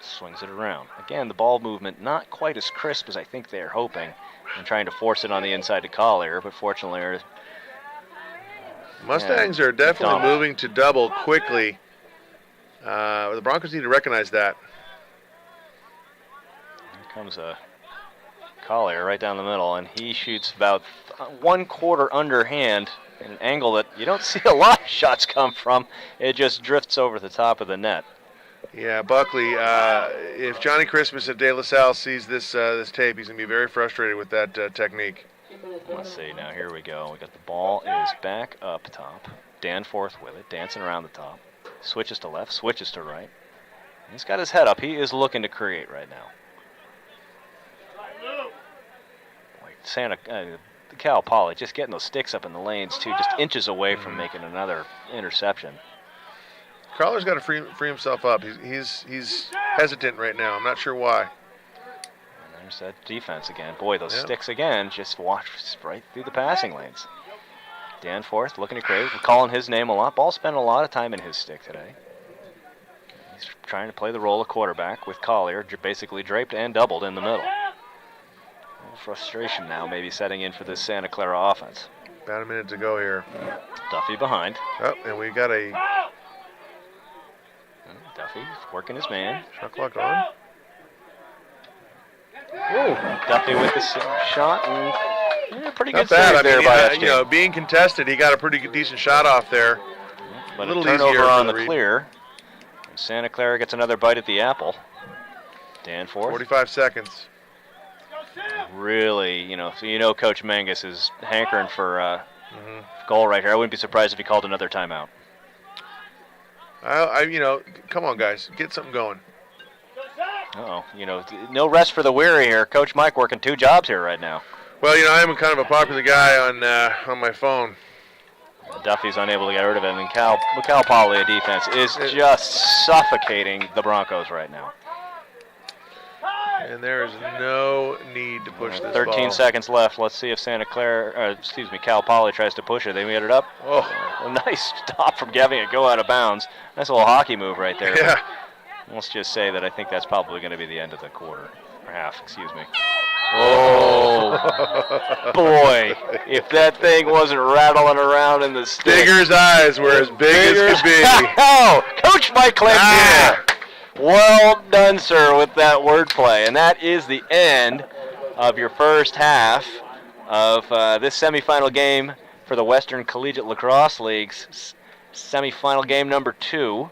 swings it around. Again, the ball movement not quite as crisp as I think they're hoping, and trying to force it on the inside to Collier, but fortunately, Mustangs are definitely moving to double quickly. The Broncos need to recognize that. Here comes a Collier right down the middle, and he shoots about 1/4 underhand in an angle that you don't see a lot of shots come from. It just drifts over the top of the net. Yeah, Buckley, if Johnny Christmas at De La Salle sees this tape, he's going to be very frustrated with that technique. Let's see, now here we go. We got the ball is back up top. Danforth with it, dancing around the top. Switches to left, switches to right. He's got his head up. He is looking to create right now. Cal Poly just getting those sticks up in the lanes too, just inches away from making another interception. Crawler's got to free himself up. He's hesitant right now. I'm not sure why. And there's that defense again. Boy, those sticks again just walk right through the passing lanes. Danforth looking to create. We're calling his name a lot. Ball spent a lot of time in his stick today. He's trying to play the role of quarterback with Collier basically draped and doubled in the middle. A little frustration now maybe setting in for this Santa Clara offense. About a minute to go here. Duffy behind. Oh, and we got a... Duffy working his man. Shot clock on. Whoa. Duffy with the shot and... Yeah, pretty good save there by being contested, he got a pretty decent shot off there. But a little turnover on the clear. And Santa Clara gets another bite at the apple. Danforth. 45 seconds. Really, Coach Menges is hankering for goal right here. I wouldn't be surprised if he called another timeout. Come on, guys, get something going. No rest for the weary here. Coach Mike working 2 jobs here right now. Well, I am kind of a popular guy on my phone. Duffy's unable to get rid of him, and Cal Poly defense is just suffocating the Broncos right now. And there is no need to push this 13 ball. seconds left. Let's see if Cal Poly tries to push it. They get it up. Oh, a nice stop from having it go out of bounds. Nice little hockey move right there. Yeah. Let's just say that I think that's probably going to be the end of the quarter. Or half, excuse me. Oh, boy. If that thing wasn't rattling around in the stick. Digger's eyes were as big as could be. Oh, Coach Mike Clancy. Well done, sir, with that wordplay. And that is the end of your first half of this semifinal game for the Western Collegiate Lacrosse League's semifinal game number 2.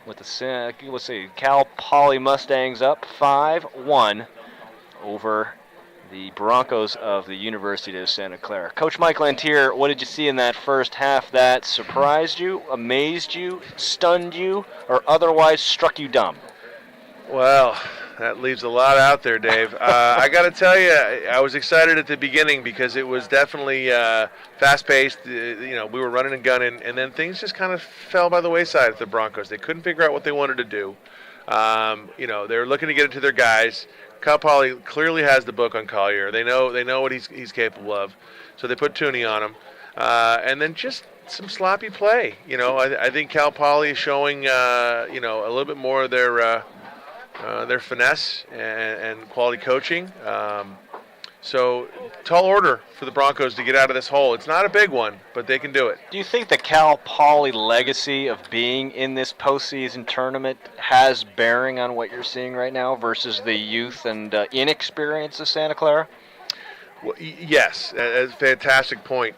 With the Cal Poly Mustangs up 5-1 over the Broncos of the University of Santa Clara. Coach Mike Lantier, what did you see in that first half that surprised you, amazed you, stunned you, or otherwise struck you dumb? Well, that leaves a lot out there, Dave. I got to tell you, I was excited at the beginning because it was definitely fast-paced. We were running and gunning, and then things just kind of fell by the wayside at the Broncos. They couldn't figure out what they wanted to do. They were looking to get it to their guys. Cal Poly clearly has the book on Collier. They know what he's capable of, so they put Tooney on him. And then just some sloppy play. I think Cal Poly is showing a little bit more of their finesse and quality coaching. So tall order for the Broncos to get out of this hole. It's not a big one, but they can do it. Do you think the Cal Poly legacy of being in this postseason tournament has bearing on what you're seeing right now versus the youth and inexperience of Santa Clara? Well, yes, that's a fantastic point.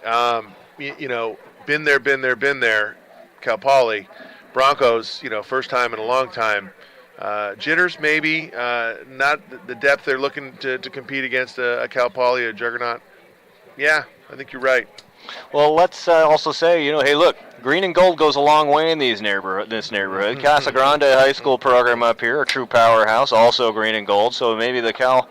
Been there. Cal Poly, Broncos. First time in a long time. Jitters, maybe. Not the depth they're looking to compete against a Cal Poly, a juggernaut. Yeah, I think you're right. Well, let's also say, hey, look, green and gold goes a long way in this neighborhood. Casa Grande High School program up here, a true powerhouse, also green and gold. So maybe the Cal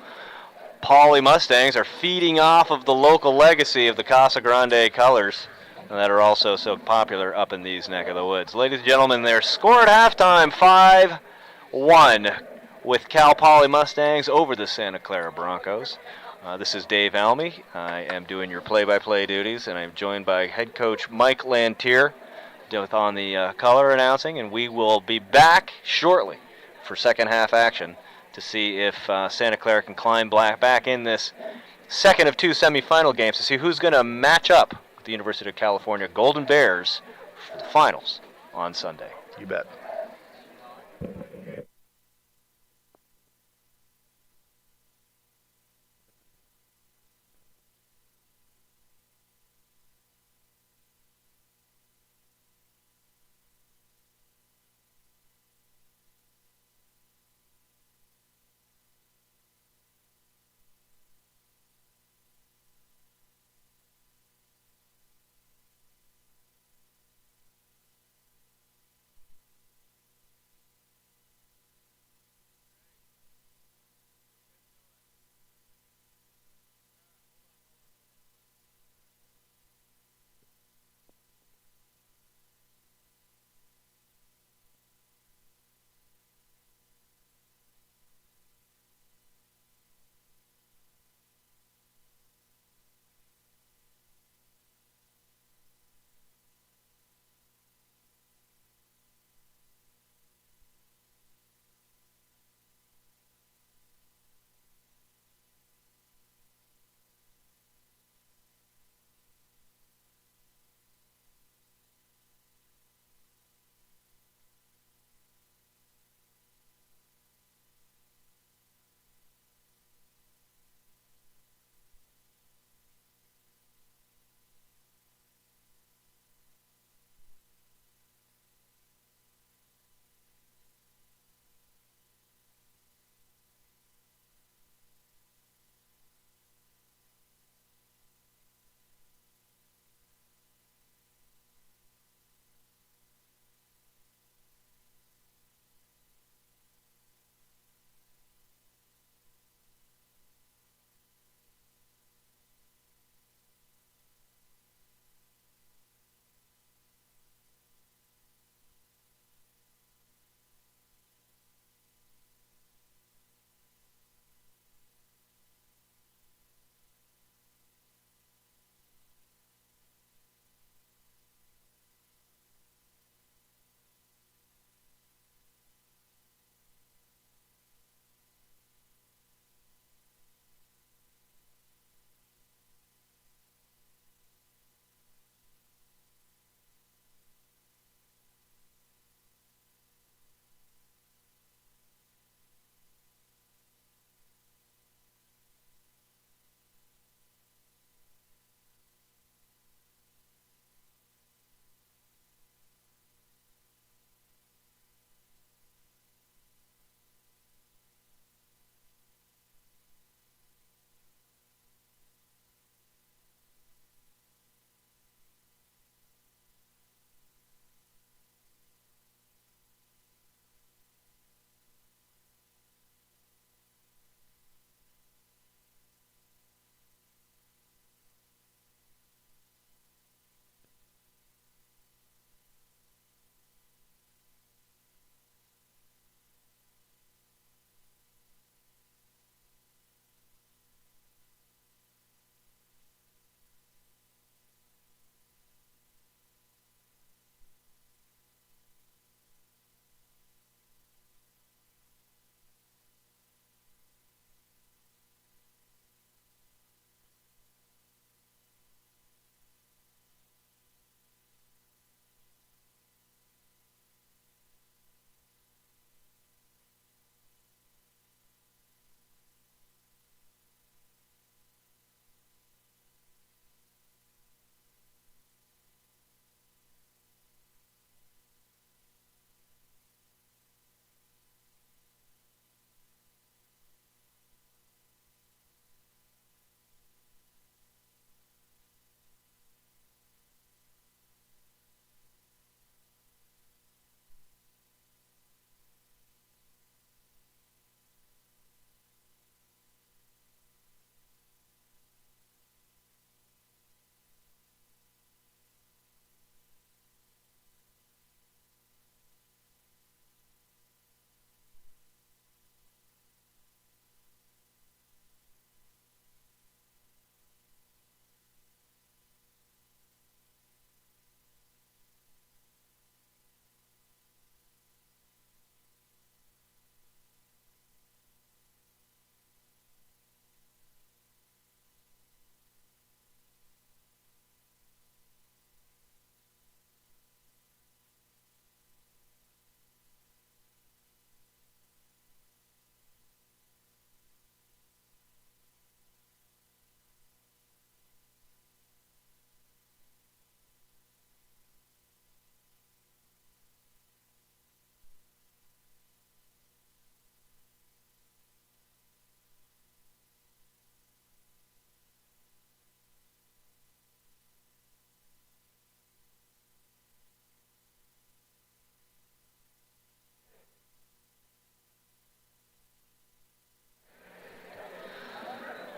Poly Mustangs are feeding off of the local legacy of the Casa Grande colors that are also so popular up in these neck of the woods. Ladies and gentlemen, their score at halftime, 5-1 with Cal Poly Mustangs over the Santa Clara Broncos. This is Dave Almy. I am doing your play-by-play duties, and I'm joined by head coach Mike Lantier on the color announcing, and we will be back shortly for second half action to see if Santa Clara can climb back in this second of two semifinal games to see who's going to match up with the University of California Golden Bears for the finals on Sunday. You bet.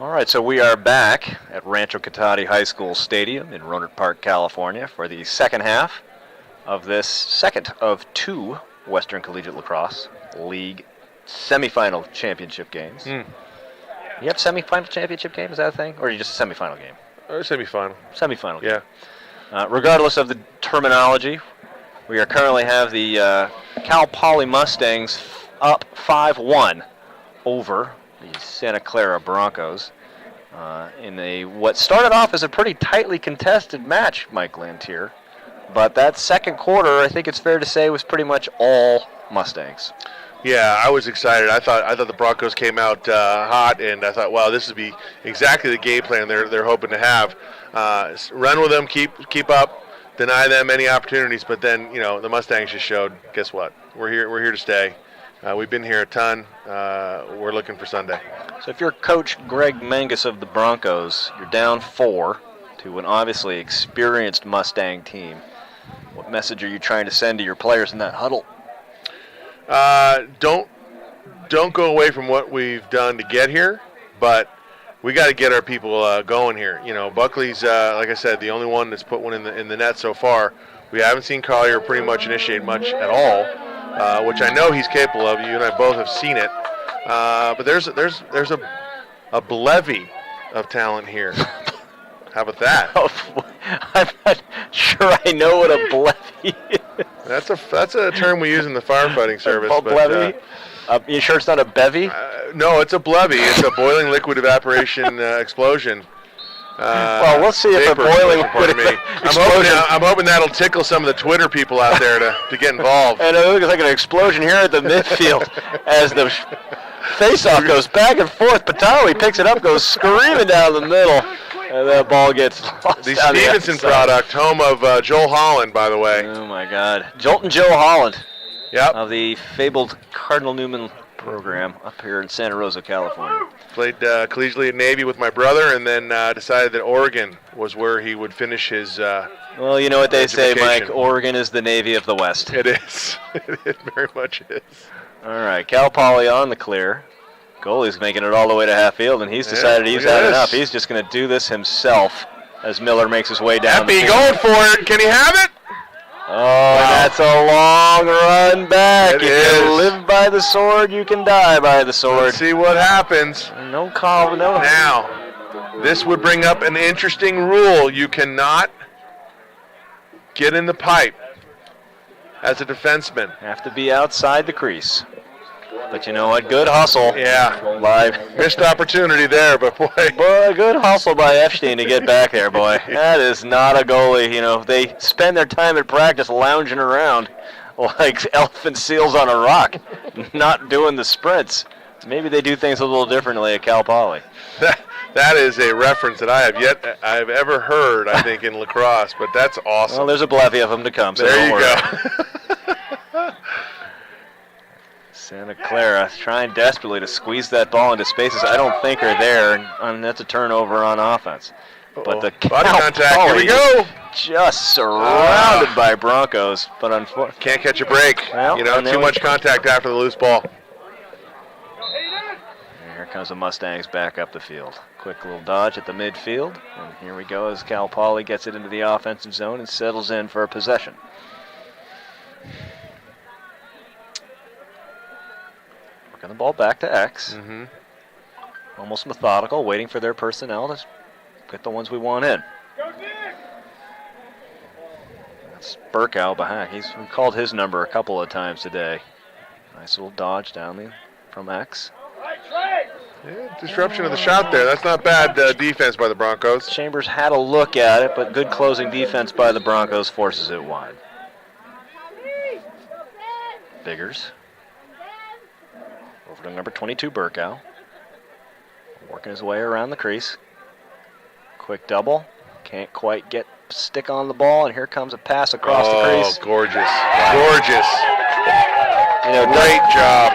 All right, so we are back at Rancho Cotati High School Stadium in Rohnert Park, California for the second half of this second of 2 Western Collegiate Lacrosse League semifinal championship games. You have semifinal championship game? Is that a thing? Or are you just a semifinal game? Semifinal. Semifinal game. Yeah. Regardless of the terminology, we are currently have the Cal Poly Mustangs up 5-1 over the Santa Clara Broncos in what started off as a pretty tightly contested match, Mike Lantier. But that second quarter, I think it's fair to say, was pretty much all Mustangs. Yeah, I was excited. I thought the Broncos came out hot, and I thought, wow, this would be exactly the game plan they're hoping to have. Run with them, keep up, deny them any opportunities. But then, the Mustangs just showed. Guess what? We're here to stay. We've been here a ton. We're looking for Sunday. So if you're Coach Greg Mangus of the Broncos, you're down 4 to an obviously experienced Mustang team. What message are you trying to send to your players in that huddle? Don't go away from what we've done to get here, but we got to get our people going here. Buckley's, like I said, the only one that's put one in the net so far. We haven't seen Collier pretty much initiate much at all, which I know he's capable of. You and I both have seen it. But there's a bevy of talent here. How about that? I'm not sure I know what a bevy is. That's a term we use in the firefighting service. Bevy? You sure it's not a bevy? No, it's a bevy. It's a boiling liquid evaporation explosion. Well, we'll see if a boiling liquid explosion. I'm hoping that'll tickle some of the Twitter people out there to get involved. And it looks like an explosion here at the midfield as the face-off goes back and forth. Patawi picks it up, goes screaming down the middle, and that ball gets lost. The Stevenson product, home of Joel Holland, by the way. Oh, my God. Jolton Joe Holland. Yep. Of the fabled Cardinal Newman program up here in Santa Rosa, California. Played collegiately at Navy with my brother, and then decided that Oregon was where he would finish his well, you know what they say, Mike. Oregon is the Navy of the West. It is. It very much is. All right, Cal Poly on the clear. Goalie's making it all the way to half field, and he's decided he's had enough. He's just going to do this himself as Miller makes his way down the field. Going for it. Can he have it? Oh, wow. That's a long run back. If you live by the sword, you can die by the sword. Let's see what happens. No call, no. Now, this would bring up an interesting rule. You cannot get in the pipe as a defenseman. Have to be outside the crease. But you know what? Good hustle. Yeah. Live. Missed opportunity there, but boy. Boy, good hustle by Epstein to get back there, boy. That is not a goalie. They spend their time at practice lounging around like elephant seals on a rock, not doing the sprints. Maybe they do things a little differently at Cal Poly. That is a reference that I've ever heard, I think, in lacrosse, but that's awesome. Well, there's a bevy of them to come, so there don't you worry. go. Santa Clara trying desperately to squeeze that ball into spaces I don't think are there, and that's a turnover on offense. But the body contact, here we go. Just surrounded by Broncos, but unfortunately can't catch a break. Well, too much contact after the loose ball. And here comes the Mustangs back up the field. Quick little dodge at the midfield, and here we go as Cal Poly gets it into the offensive zone and settles in for a possession. Working the ball back to X. Mm-hmm. Almost methodical, waiting for their personnel to get the ones we want in. That's Burkow behind. He's called his number a couple of times today. Nice little dodge down from X. Yeah, disruption of the shot there. That's not bad defense by the Broncos. Chambers had a look at it, but good closing defense by the Broncos forces it wide. Biggers. Over to number 22, Burkow. Working his way around the crease. Quick double. Can't quite stick on the ball, and here comes a pass across the crease. Oh, gorgeous. Gorgeous. Great job.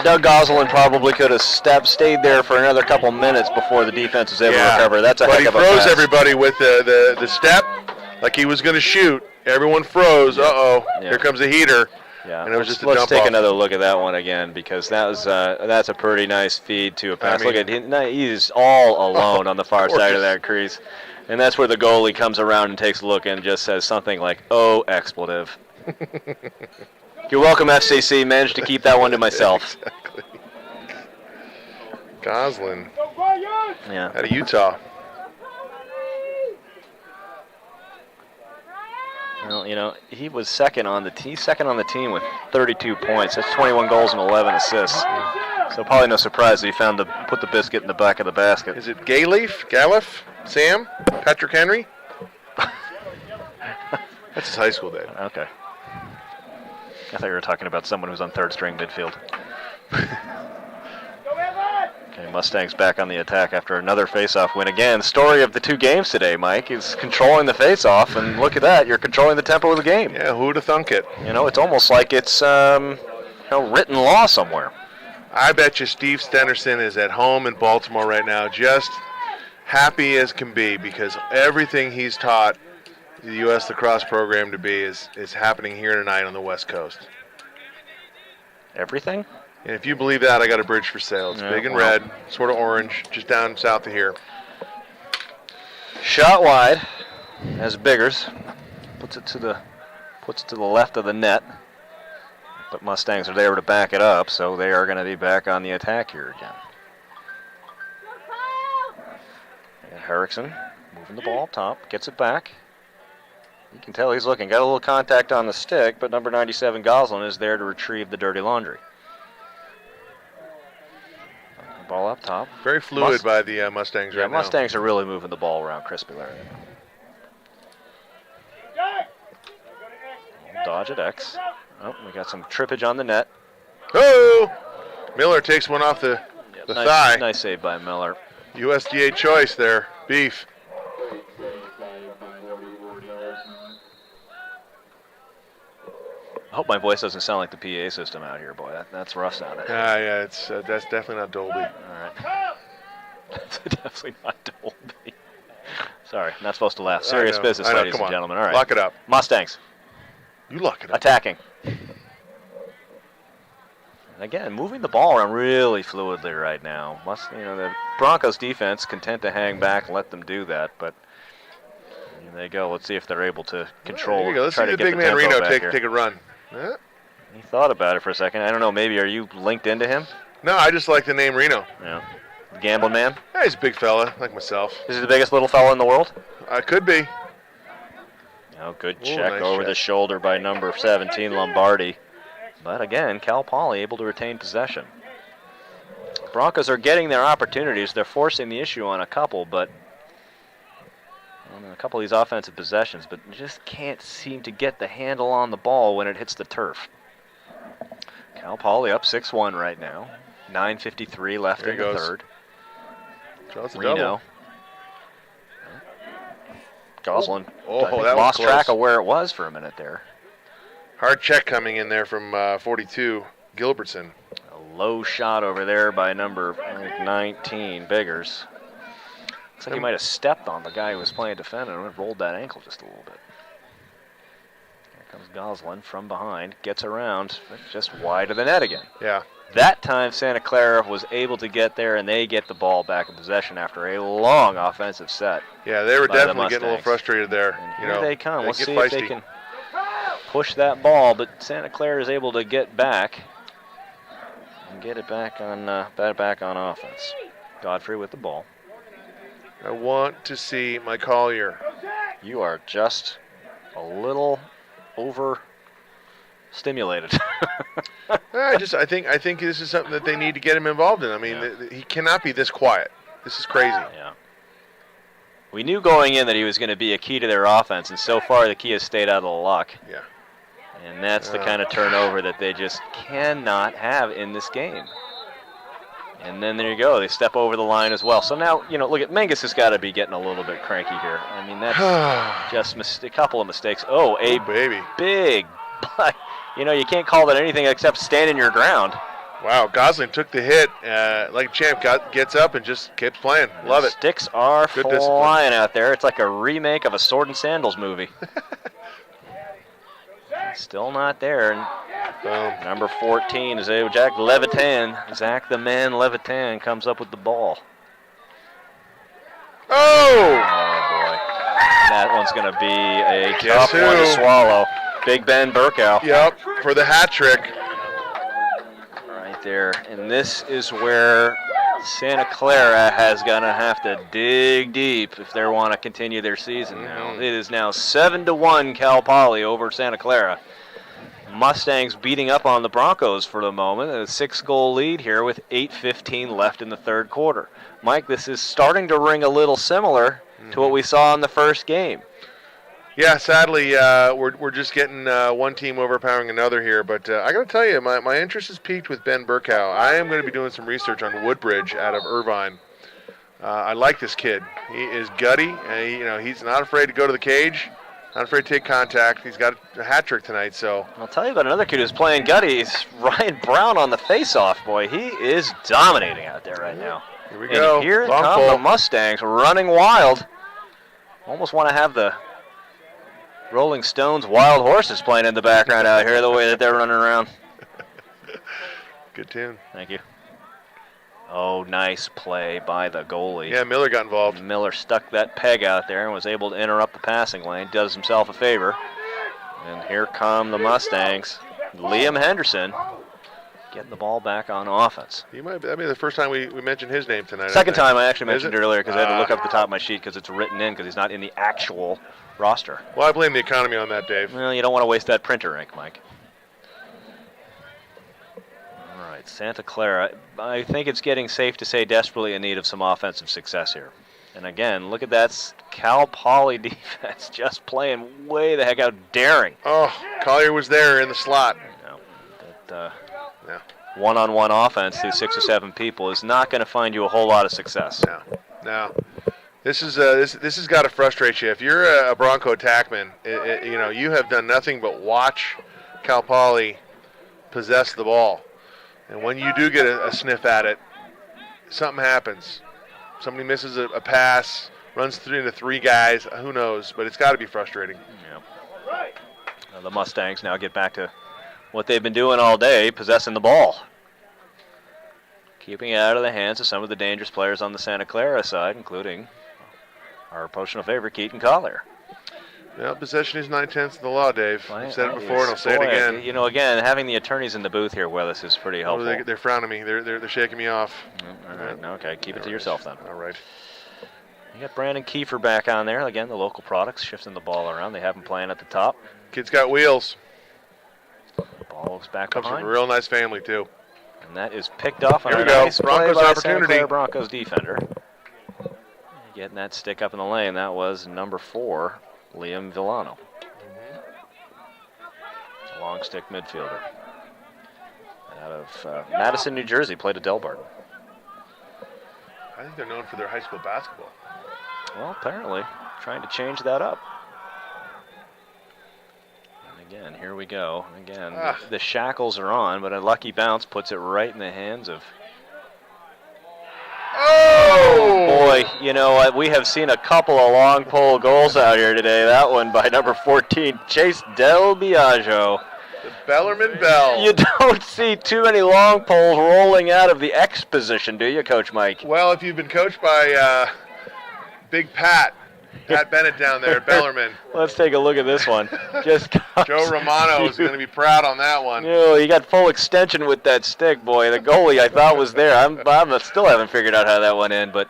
Doug Gosselin probably could have stayed there for another couple minutes before the defense was able to recover. That's a heck of a pass. But he froze everybody with the step like he was going to shoot. Everyone froze. Uh-oh. Yeah. Here comes a heater. Yeah, and it was just a let's dump take off. another look at that one again because that's a pretty nice feed to a pass. I mean, look at him; he's all alone on the far side gorgeous. of that crease, and that's where the goalie comes around and takes a look and just says something like, "Oh, expletive." You're welcome, FCC. Managed to keep that one to myself. Exactly. Goslin. Yeah. Out of Utah. Well, he was second on the team with 32 points. That's 21 goals and 11 assists. So probably no surprise that he put the biscuit in the back of the basket. Is it Galliff, Sam, Patrick Henry? That's his high school dad. Okay. I thought you were talking about someone who's on third string midfield. Okay, Mustangs back on the attack after another face-off win again. Story of the two games today, Mike, is controlling the face-off, and look at that, you're controlling the tempo of the game. Yeah, who'd have thunk it? It's almost like it's written law somewhere. I bet you Steve Stenderson is at home in Baltimore right now, just happy as can be, because everything he's taught the U.S. lacrosse program to be is happening here tonight on the West Coast. Everything? And if you believe that, I got a bridge for sale. It's big and red, sort of orange, just down south of here. Shot wide, as Biggers puts it to the left of the net. But Mustangs are there to back it up, so they are going to be back on the attack here again. And Herrickson moving the ball up top, gets it back. You can tell he's looking. Got a little contact on the stick, but number 97 Goslin is there to retrieve the dirty laundry. Ball up top. Very fluid by the Mustangs right now. Yeah, Mustangs are really moving the ball around crisply right now. Dodge at X. Oh, we got some trippage on the net. Oh! Miller takes one off the thigh. Nice save by Miller. USDA choice there. Beef. I hope my voice doesn't sound like the PA system out here, boy. That's rough sounding. Yeah, it's that's definitely not Dolby. All right. That's definitely not Dolby. Sorry, not supposed to laugh. Serious business, ladies and gentlemen. All right. Lock it up. Mustangs. You lock it up. Attacking. And again, moving the ball around really fluidly right now. The Broncos defense content to hang back and let them do that, but here they go. Let's see if they're able to control. There you go. Let's try see to the get big man Reno take a run. Huh? He thought about it for a second. I don't know. Maybe are you linked into him? No, I just like the name Reno. Yeah. Gambling man? Yeah, he's a big fella, like myself. Is he the biggest little fella in the world? Could be. Oh, good check nice over check. the shoulder by number 17, Lombardi. But again, Cal Poly able to retain possession. Broncos are getting their opportunities. They're forcing the issue on a couple, but on a couple of these offensive possessions, but just can't seem to get the handle on the ball when it hits the turf. Cal Poly up 6-1 right now. 9:53 left in the third. Draws a Reno. double. Goslin that lost was track close. of where it was for a minute there. Hard check coming in there from 42, Gilbertson. A low shot over there by number 19, Biggers. Looks like he might have stepped on the guy who was playing defender and rolled that ankle just a little bit. Here comes Goslin from behind, gets around, but just wide of the net again. Yeah. That time Santa Clara was able to get there, and they get the ball back in possession after a long offensive set. Yeah, they were by the definitely getting a little Mustangs. frustrated there. And here they come. Let's get see feisty. if they can push that ball, but Santa Clara is able to get back and get it back on offense. Godfrey with the ball. I want to see my Collier. You are just a little overstimulated. I think this is something that they need to get him involved in. I mean, he cannot be this quiet. This is crazy. Yeah. We knew going in that he was going to be a key to their offense, and so far the key has stayed out of the lock. Yeah. And that's the kind of turnover that they just cannot have in this game. And then there you go. They step over the line as well. So now, look at Menges has got to be getting a little bit cranky here. I mean, that's just a couple of mistakes. Oh, baby. Big, you can't call that anything except standing your ground. Wow, Goslin took the hit like a champ, gets up and just keeps playing. Love it. Sticks are Good flying discipline. out there. It's like a remake of a Sword and Sandals movie. Still not there. And Number 14 is Jack Levitan. Zach the Man Levitan comes up with the ball. Oh! Boy. That one's going to be a tough one to swallow. Big Ben Burkow. Yep, for the hat trick. Right there. And this is where Santa Clara has going to have to dig deep if they want to continue their season now. It is now 7-1 Cal Poly over Santa Clara. Mustangs beating up on the Broncos for the moment. A 6-goal lead here with 8:15 left in the third quarter. Mike, this is starting to ring a little similar to what we saw in the first game. Yeah, sadly, we're just getting one team overpowering another here. But I got to tell you, my interest is piqued with Ben Burkow. I am going to be doing some research on Woodbridge out of Irvine. I like this kid. He is gutty. He's not afraid to go to the cage. Not afraid to take contact. He's got a hat trick tonight, so. I'll tell you about another kid who's playing gutty. It's Ryan Brown on the face-off, boy. He is dominating out there right now. Here we go. And here come the Mustangs running wild. Almost want to have the Rolling Stones Wild Horses playing in the background out here, the way that they're running around. Good tune. Thank you. Oh, nice play by the goalie. Yeah, Miller got involved. Miller stuck that peg out there and was able to interrupt the passing lane. Does himself a favor. And here come the Mustangs. Liam Henderson getting the ball back on offense. That'd be the first time we mentioned his name tonight. Second time I actually mentioned it earlier because I had to look up the top of my sheet because it's written in because he's not in the actual roster. Well, I blame the economy on that, Dave. Well, you don't want to waste that printer ink, Mike. All right, Santa Clara. I think it's getting safe to say desperately in need of some offensive success here. And again, look at that Cal Poly defense just playing way the heck out, daring. Oh, Collier was there in the slot. Yeah. One-on-one offense through 6 or 7 people is not going to find you a whole lot of success. No. This has got to frustrate you. If you're a Bronco attackman, you have done nothing but watch Cal Poly possess the ball. And when you do get a sniff at it, something happens. Somebody misses a pass, runs through into 3 guys. Who knows? But it's got to be frustrating. Yeah. The Mustangs now get back to what they've been doing all day, possessing the ball. Keeping it out of the hands of some of the dangerous players on the Santa Clara side, including our potional favorite, Keaton Collier. Well, possession is 9/10 of the law, Dave. I've said it before, and I'll say it again. Again, having the attorneys in the booth here with us is pretty helpful. They're frowning me. They're shaking me off. All right. Okay, keep it to yourself then. All right. You got Brandon Kiefer back on there. Again, the local products, shifting the ball around. They have him playing at the top. Kid's got wheels. Ball looks back Comes behind. from a real nice family, too. And that is picked off on a nice play by Santa Clara Broncos defender. Getting that stick up in the lane. That was number 4, Liam Villano. A long stick midfielder. Out of Madison, New Jersey, played at Delbarton. I think they're known for their high school basketball. Well, apparently, trying to change that up. And again, here we go. Again, the shackles are on, but a lucky bounce puts it right in the hands of... Oh! Boy, we have seen a couple of long pole goals out here today. That one by number 14, Chase Del Biagio. The Bellarmine Bell. You don't see too many long poles rolling out of the X position, do you, Coach Mike? Well, if you've been coached by Big Pat Bennett down there at Bellarmine. Let's take a look at this one. Joe Romano is going to be proud on that one. You got full extension with that stick, boy. The goalie I thought was there. I still haven't figured out how that went in, but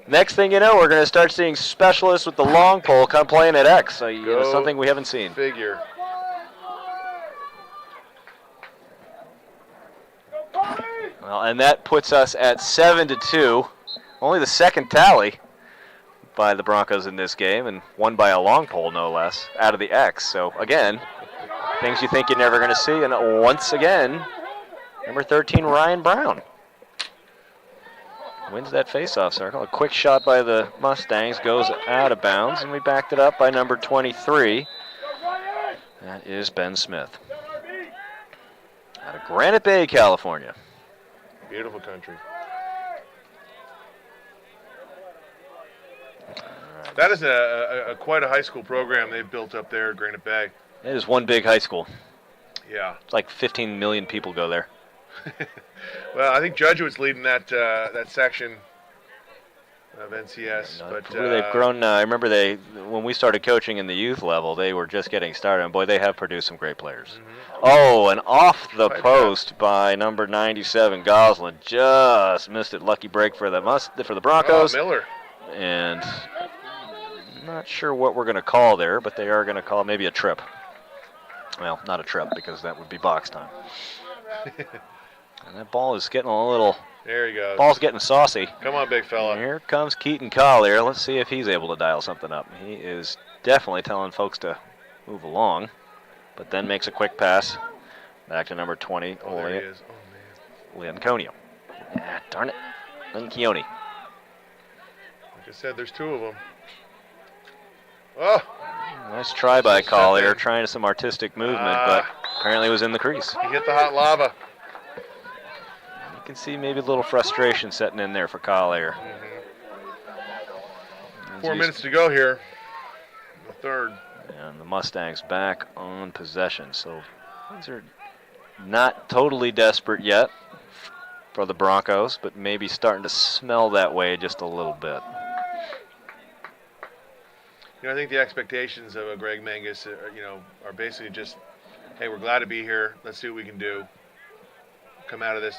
next thing you know, we're going to start seeing specialists with the long pole come playing at X. So something we haven't seen. Figure. Well, and that puts us at 7-2. Only the second tally by the Broncos in this game, and won by a long pole, no less, out of the X. So, again, things you think you're never going to see. And once again, number 13, Ryan Brown wins that faceoff circle. A quick shot by the Mustangs goes out of bounds, and we backed it up by number 23. That is Ben Smith. Out of Granite Bay, California. Beautiful country. That is quite a high school program they've built up there at Granite Bay. It is one big high school. Yeah. It's like 15 million people go there. Well, I think Judgewood's leading that section of NCS. But they've grown. I remember when we started coaching in the youth level, they were just getting started, and boy, they have produced some great players. Oh, and off the post by number 97, Goslin, just missed it. Lucky break for the Broncos. Oh, Miller. And I'm not sure what we're going to call there, but they are going to call maybe a trip. Well, not a trip because that would be box time. And that ball is getting a little. There he goes. Ball's getting saucy. Come on, big fella. And here comes Keaton Collier. Let's see if he's able to dial something up. He is definitely telling folks to move along, but then makes a quick pass back to number 20. Oh, there he is. Oh, man. Leonconio. Ah, darn it. Leonconio. Like I said, there's two of them. Oh! Nice try by Collier, trying some artistic movement, but apparently it was in the crease. He hit the hot lava. You can see maybe a little frustration setting in there for Collier. 4 minutes to go here. The third. And the Mustangs back on possession. So things are not totally desperate yet for the Broncos, but maybe starting to smell that way just a little bit. I think the expectations of a Greg Mangus, are basically just, hey, we're glad to be here. Let's see what we can do. Come out of this,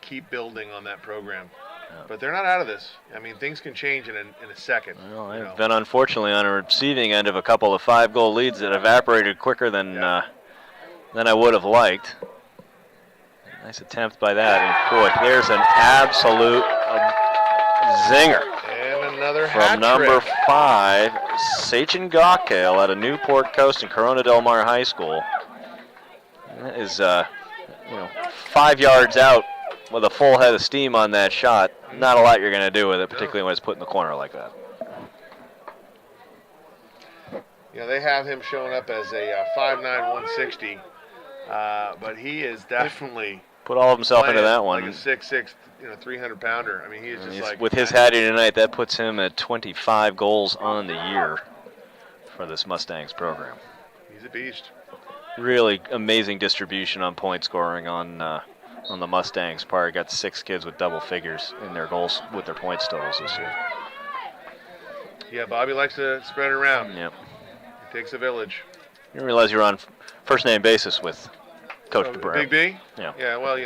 keep building on that program. Yeah. But they're not out of this. I mean, things can change in a second. Well, I've been unfortunately on a receiving end of a couple of 5-goal leads that evaporated quicker than I would have liked. Nice attempt by that. And boy, there's an absolute zinger. And another from number 5, Sachin Gawkale out of Newport Coast and Corona Del Mar High School. That is, 5 yards out with a full head of steam on that shot. Not a lot you're going to do with it, particularly when it's put in the corner like that. They have him showing up as a 5'9", 160, but he is definitely put all of himself into that one. Like a 6'6", 300-pounder. I mean, he's just like... With his hattie tonight, that puts him at 25 goals on the year for this Mustangs program. He's a beast. Really amazing distribution on point scoring on the Mustangs part. Got 6 kids with double figures in their goals with their points totals this year. Yeah, Bobby likes to spread it around. Yep. It takes a village. You didn't realize you're on first name basis with Coach DeBrey. Big B? Yeah. Yeah, well,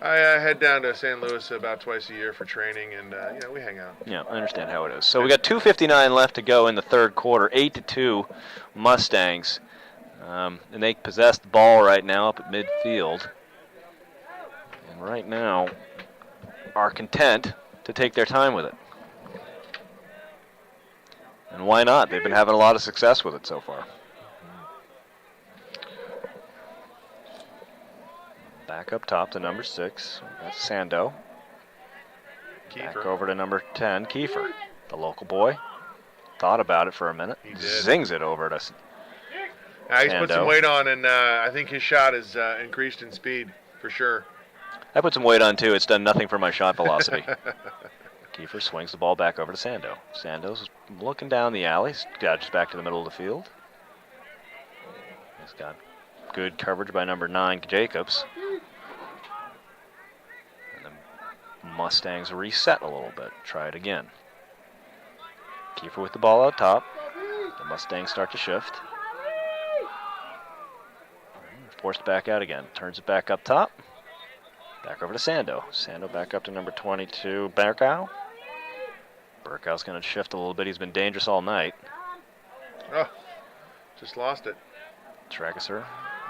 I head down to St. Louis about twice a year for training, and we hang out. Yeah, I understand how it is. So we got 2:59 left to go in the third quarter. 8-2 Mustangs. And they possess the ball right now up at midfield. And right now are content to take their time with it. And why not? They've been having a lot of success with it so far. Back up top to number 6. That's Sando. Kiefer. Back over to number 10, Kiefer, the local boy. Thought about it for a minute. He did. Zings it over to he's put some weight on, and I think his shot has increased in speed, for sure. I put some weight on, too. It's done nothing for my shot velocity. Kiefer swings the ball back over to Sando. Sando's looking down the alley. Dodges back to the middle of the field. He's got good coverage by number 9, Jacobs. And the Mustangs reset a little bit. Try it again. Kiefer with the ball out top. The Mustangs start to shift. Forced back out again. Turns it back up top. Back over to Sando. Sando back up to number 22, Burkow. Burkow's going to shift a little bit. He's been dangerous all night. Oh, just lost it. Trageser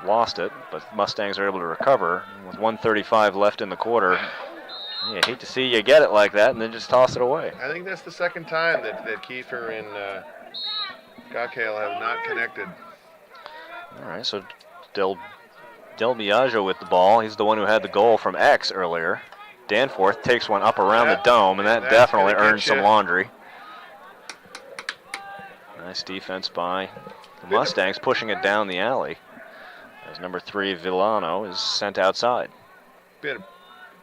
lost it, but Mustangs are able to recover. With 1:35 left in the quarter, you hate to see you get it like that and then just toss it away. I think that's the second time that Kiefer and Gawkale have not connected. All right, so Del Biagio with the ball. He's the one who had the goal from X earlier. Danforth takes one up around the dome, and that definitely earned some laundry. Nice defense by the Mustangs, pushing it down the alley. As number 3, Villano, is sent outside. Been a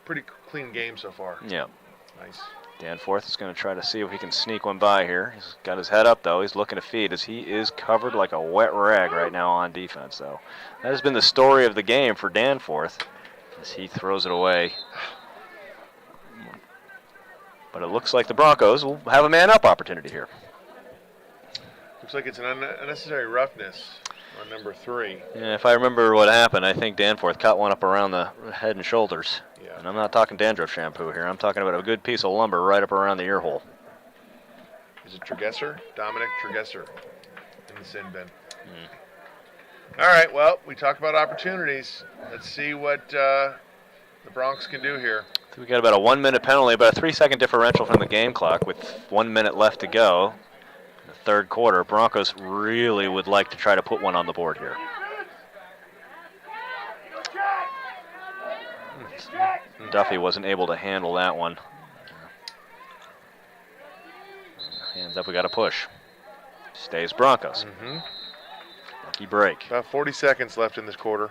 pretty clean game so far. Yeah. Nice. Danforth is going to try to see if he can sneak one by here. He's got his head up, though. He's looking to feed as he is covered like a wet rag right now on defense, though. That has been the story of the game for Danforth as he throws it away. But it looks like the Broncos will have a man-up opportunity here. Looks like it's an unnecessary roughness on number 3. Yeah, if I remember what happened, I think Danforth caught one up around the head and shoulders. Yeah. And I'm not talking dandruff shampoo here. I'm talking about a good piece of lumber right up around the ear hole. Is it Tregesser? Dominic Tregesser in the sin bin. All right, well, we talked about opportunities. Let's see what the Bronx can do here. So we got about a 1-minute penalty, about a 3-second differential from the game clock with 1 minute left to go. In the third quarter, Broncos really would like to try to put one on the board here. Duffy wasn't able to handle that one. Hands up, we got a push. Stays Broncos. Lucky break. About 40 seconds left in this quarter.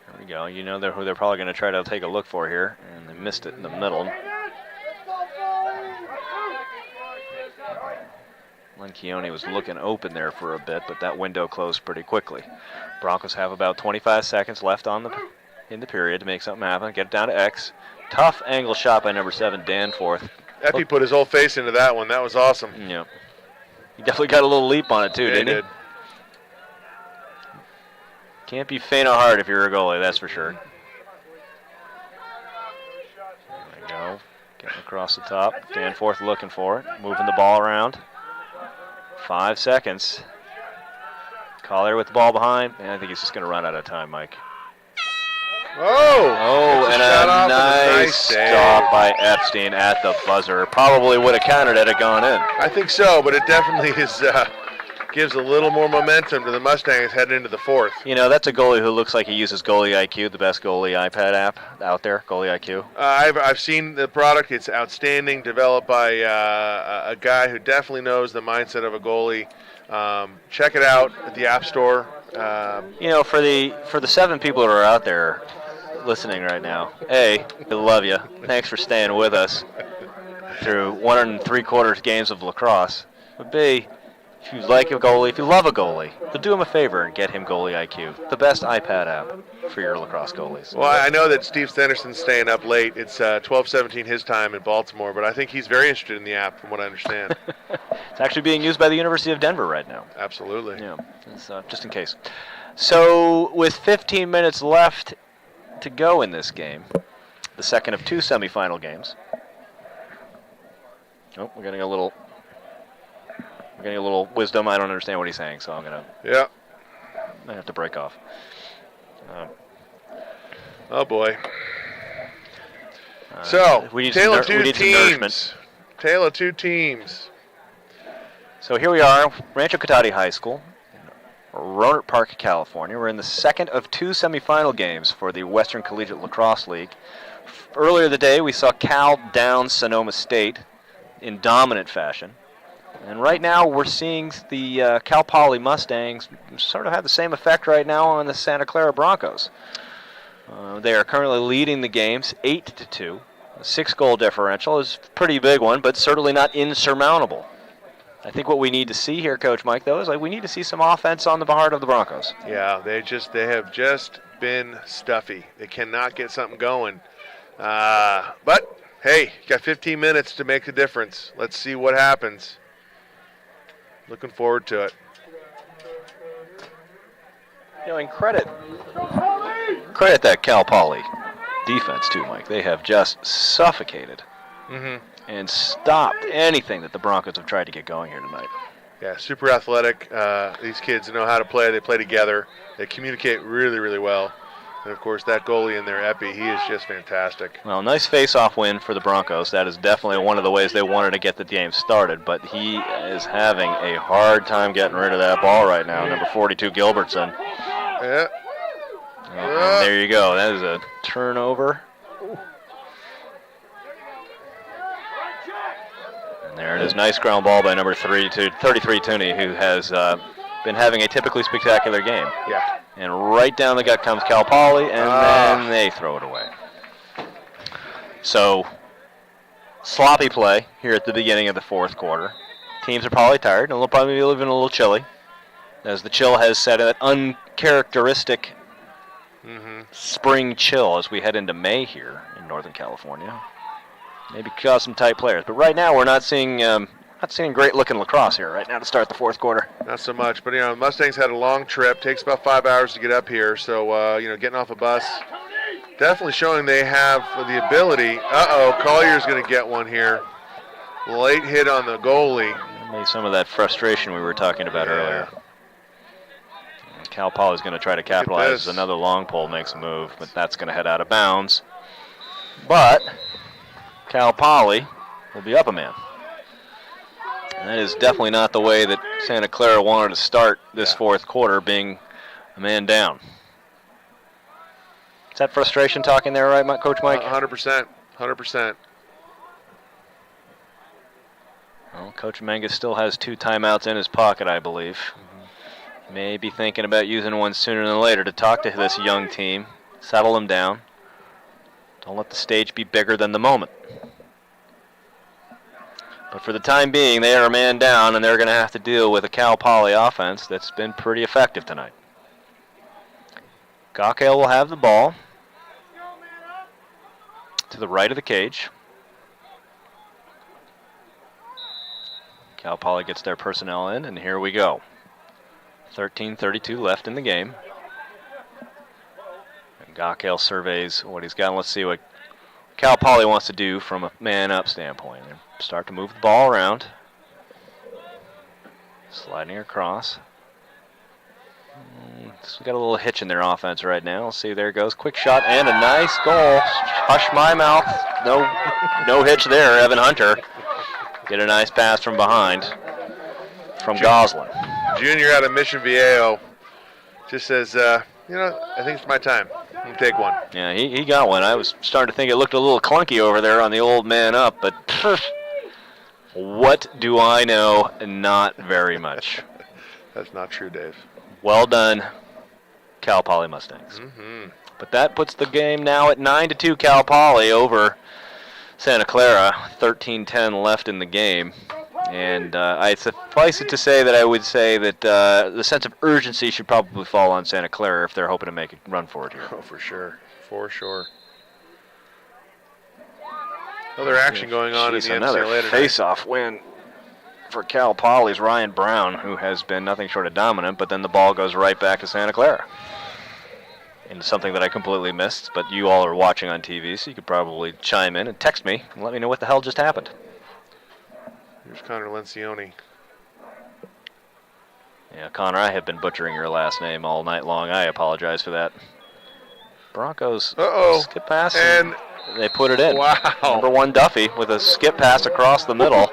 There we go. You know who they're probably going to try to take a look for here, and they missed it in the middle. Lencioni was looking open there for a bit, but that window closed pretty quickly. Broncos have about 25 seconds left in the period to make something happen. Get it down to X. Tough angle shot by number 7, Danforth. Epi put his whole face into that one. That was awesome. Yeah. He definitely got a little leap on it, too, Yeah, didn't he? did. Can't be faint of heart if you're a goalie, that's for sure. There we go. Getting across the top. Danforth looking for it. Moving the ball around. 5 seconds. Collier with the ball behind. And I think he's just going to run out of time, Mike. Oh, and a nice stop by Epstein at the buzzer. Probably would have counted had it gone in. I think so, but it definitely is gives a little more momentum to the Mustangs heading into the fourth. You know, that's a goalie who looks like he uses Goalie IQ, the best goalie iPad app out there, Goalie IQ. I've seen the product. It's outstanding, developed by a guy who definitely knows the mindset of a goalie. Check it out at the App Store. You know, for the 7 people that are out there listening right now, A, we love you. Thanks for staying with us through 1 3/4 games of lacrosse. But B, if you like a goalie, if you love a goalie, then do him a favor and get him Goalie IQ, the best iPad app for your lacrosse goalies. Well, I know that Steve Stenderson's staying up late. It's 12:17 his time in Baltimore, but I think he's very interested in the app, from what I understand. It's actually being used by the University of Denver right now. Absolutely. Yeah, it's, just in case. So with 15 minutes left to go in this game, the second of 2 semifinal games. Oh, we're getting a little wisdom. I don't understand what he's saying, so I'm gonna. Yeah. I have to break off. Oh boy. So we need tale of some two nourishment. teams. Tale of 2 teams. So here we are, Rancho Cotati High School, Rohnert Park, California. We're in the second of 2 semifinal games for the Western Collegiate Lacrosse League. Earlier today, we saw Cal down Sonoma State in dominant fashion. And right now, we're seeing the Cal Poly Mustangs sort of have the same effect right now on the Santa Clara Broncos. They are currently leading the games 8-2. A 6-goal differential is a pretty big one, but certainly not insurmountable. I think what we need to see here, Coach Mike, though, is we need to see some offense on the part of the Broncos. Yeah, they have just been stuffy. They cannot get something going. But hey, you got 15 minutes to make a difference. Let's see what happens. Looking forward to it. You know, and credit that Cal Poly defense too, Mike. They have just suffocated and stopped anything that the Broncos have tried to get going here tonight. Yeah, super athletic. These kids know how to play. They play together. They communicate really, really well. And, of course, that goalie in there, Epi, he is just fantastic. Well, nice face-off win for the Broncos. That is definitely one of the ways they wanted to get the game started. But he is having a hard time getting rid of that ball right now, number 42, Gilbertson. Yeah. And there you go. That is a turnover. And there it is. Nice ground ball by number 33, Tooney, who has been having a typically spectacular game. Yeah. And right down the gut comes Cal Poly, and then they throw it away. So sloppy play here at the beginning of the fourth quarter. Teams are probably tired, and they'll probably be living a little chilly, as the chill has set an uncharacteristic spring chill as we head into May here in Northern California. Maybe cause some tight players, but right now we're not seeing great looking lacrosse here right now to start the fourth quarter. Not so much, but the Mustangs had a long trip. Takes about 5 hours to get up here, so getting off a bus, definitely showing they have the ability. Collier's going to get one here. Late hit on the goalie. Maybe some of that frustration we were talking about earlier. Cal Poly is going to try to capitalize. Another long pole makes a move, but that's going to head out of bounds. But Cal Poly will be up a man. And that is definitely not the way that Santa Clara wanted to start this fourth quarter, being a man down. Is that frustration talking there, right, Coach Mike? 100%. 100%. Well, Coach Mangus still has 2 timeouts in his pocket, I believe. Maybe thinking about using one sooner than later to talk to this young team, settle them down. Don't let the stage be bigger than the moment. But for the time being, they are a man down, and they're going to have to deal with a Cal Poly offense that's been pretty effective tonight. Gockel will have the ball to the right of the cage. Cal Poly gets their personnel in, and here we go. 13:32 left in the game. And Gockel surveys what he's got. And let's see what Cal Poly wants to do from a man-up standpoint. They start to move the ball around. Sliding across. So we got a little hitch in their offense right now. Let's see, there it goes. Quick shot and a nice goal. Hush my mouth. No hitch there, Evan Hunter. Get a nice pass from behind from Goslin. Junior out of Mission Viejo just says, I think it's my time. I'm going to take one. Yeah, he got one. I was starting to think it looked a little clunky over there on the old man up, but what do I know? Not very much. That's not true, Dave. Well done, Cal Poly Mustangs. But that puts the game now at 9-2 Cal Poly over Santa Clara. 13:10 left in the game. And I suffice it to say that I would say that the sense of urgency should probably fall on Santa Clara if they're hoping to make a run for it here. Oh, for sure. For sure. Another action going on in the another NCAA face-off win for Cal Poly's Ryan Brown, who has been nothing short of dominant, but then the ball goes right back to Santa Clara. Into something that I completely missed, but you all are watching on TV, so you could probably chime in and text me and let me know what the hell just happened. Here's Connor Lencioni. Yeah, Connor, I have been butchering your last name all night long. I apologize for that. Broncos skip pass, and they put it in. Wow. Number 1 Duffy with a skip pass across the middle.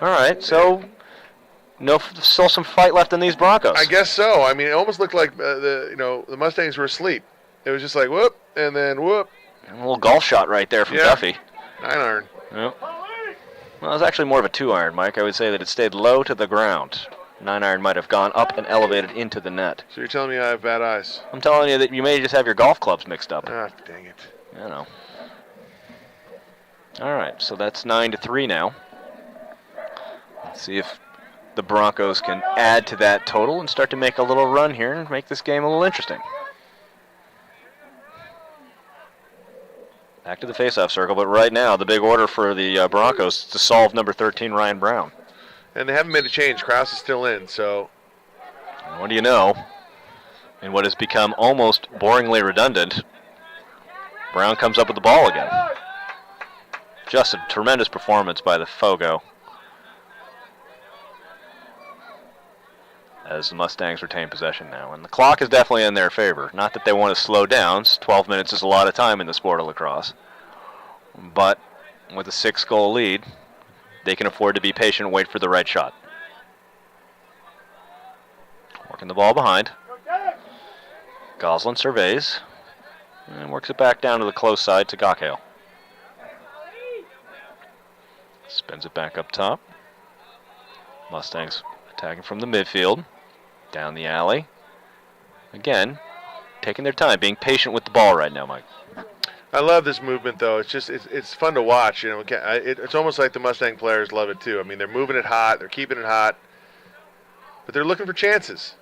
All right, so still some fight left in these Broncos. I guess so. I mean, it almost looked like the Mustangs were asleep. It was just like whoop and then whoop. And a little golf shot right there from Duffy. 9-iron. Yep. Well, it was actually more of a 2-iron, Mike. I would say that it stayed low to the ground. 9-iron might have gone up and elevated into the net. So you're telling me I have bad eyes? I'm telling you that you may just have your golf clubs mixed up. Ah, dang it. I know. All right, so that's 9-3 now. Let's see if the Broncos can add to that total and start to make a little run here and make this game a little interesting. Back to the faceoff circle, but right now the big order for the Broncos is to solve number 13, Ryan Brown. And they haven't made a change. Krause is still in, so. And what do you know? In what has become almost boringly redundant, Brown comes up with the ball again. Just a tremendous performance by the Fogo, as the Mustangs retain possession now. And the clock is definitely in their favor. Not that they want to slow down. 12 minutes is a lot of time in the sport of lacrosse. But with a 6-goal lead, they can afford to be patient and wait for the right shot. Working the ball behind. Goslin surveys and works it back down to the close side to Gockel. Spins it back up top. Mustangs attacking from the midfield. Down the alley. Again, taking their time, being patient with the ball right now, Mike. I love this movement, though. It's fun to watch. It's almost like the Mustang players love it too. I mean, they're moving it hot, they're keeping it hot, but they're looking for chances.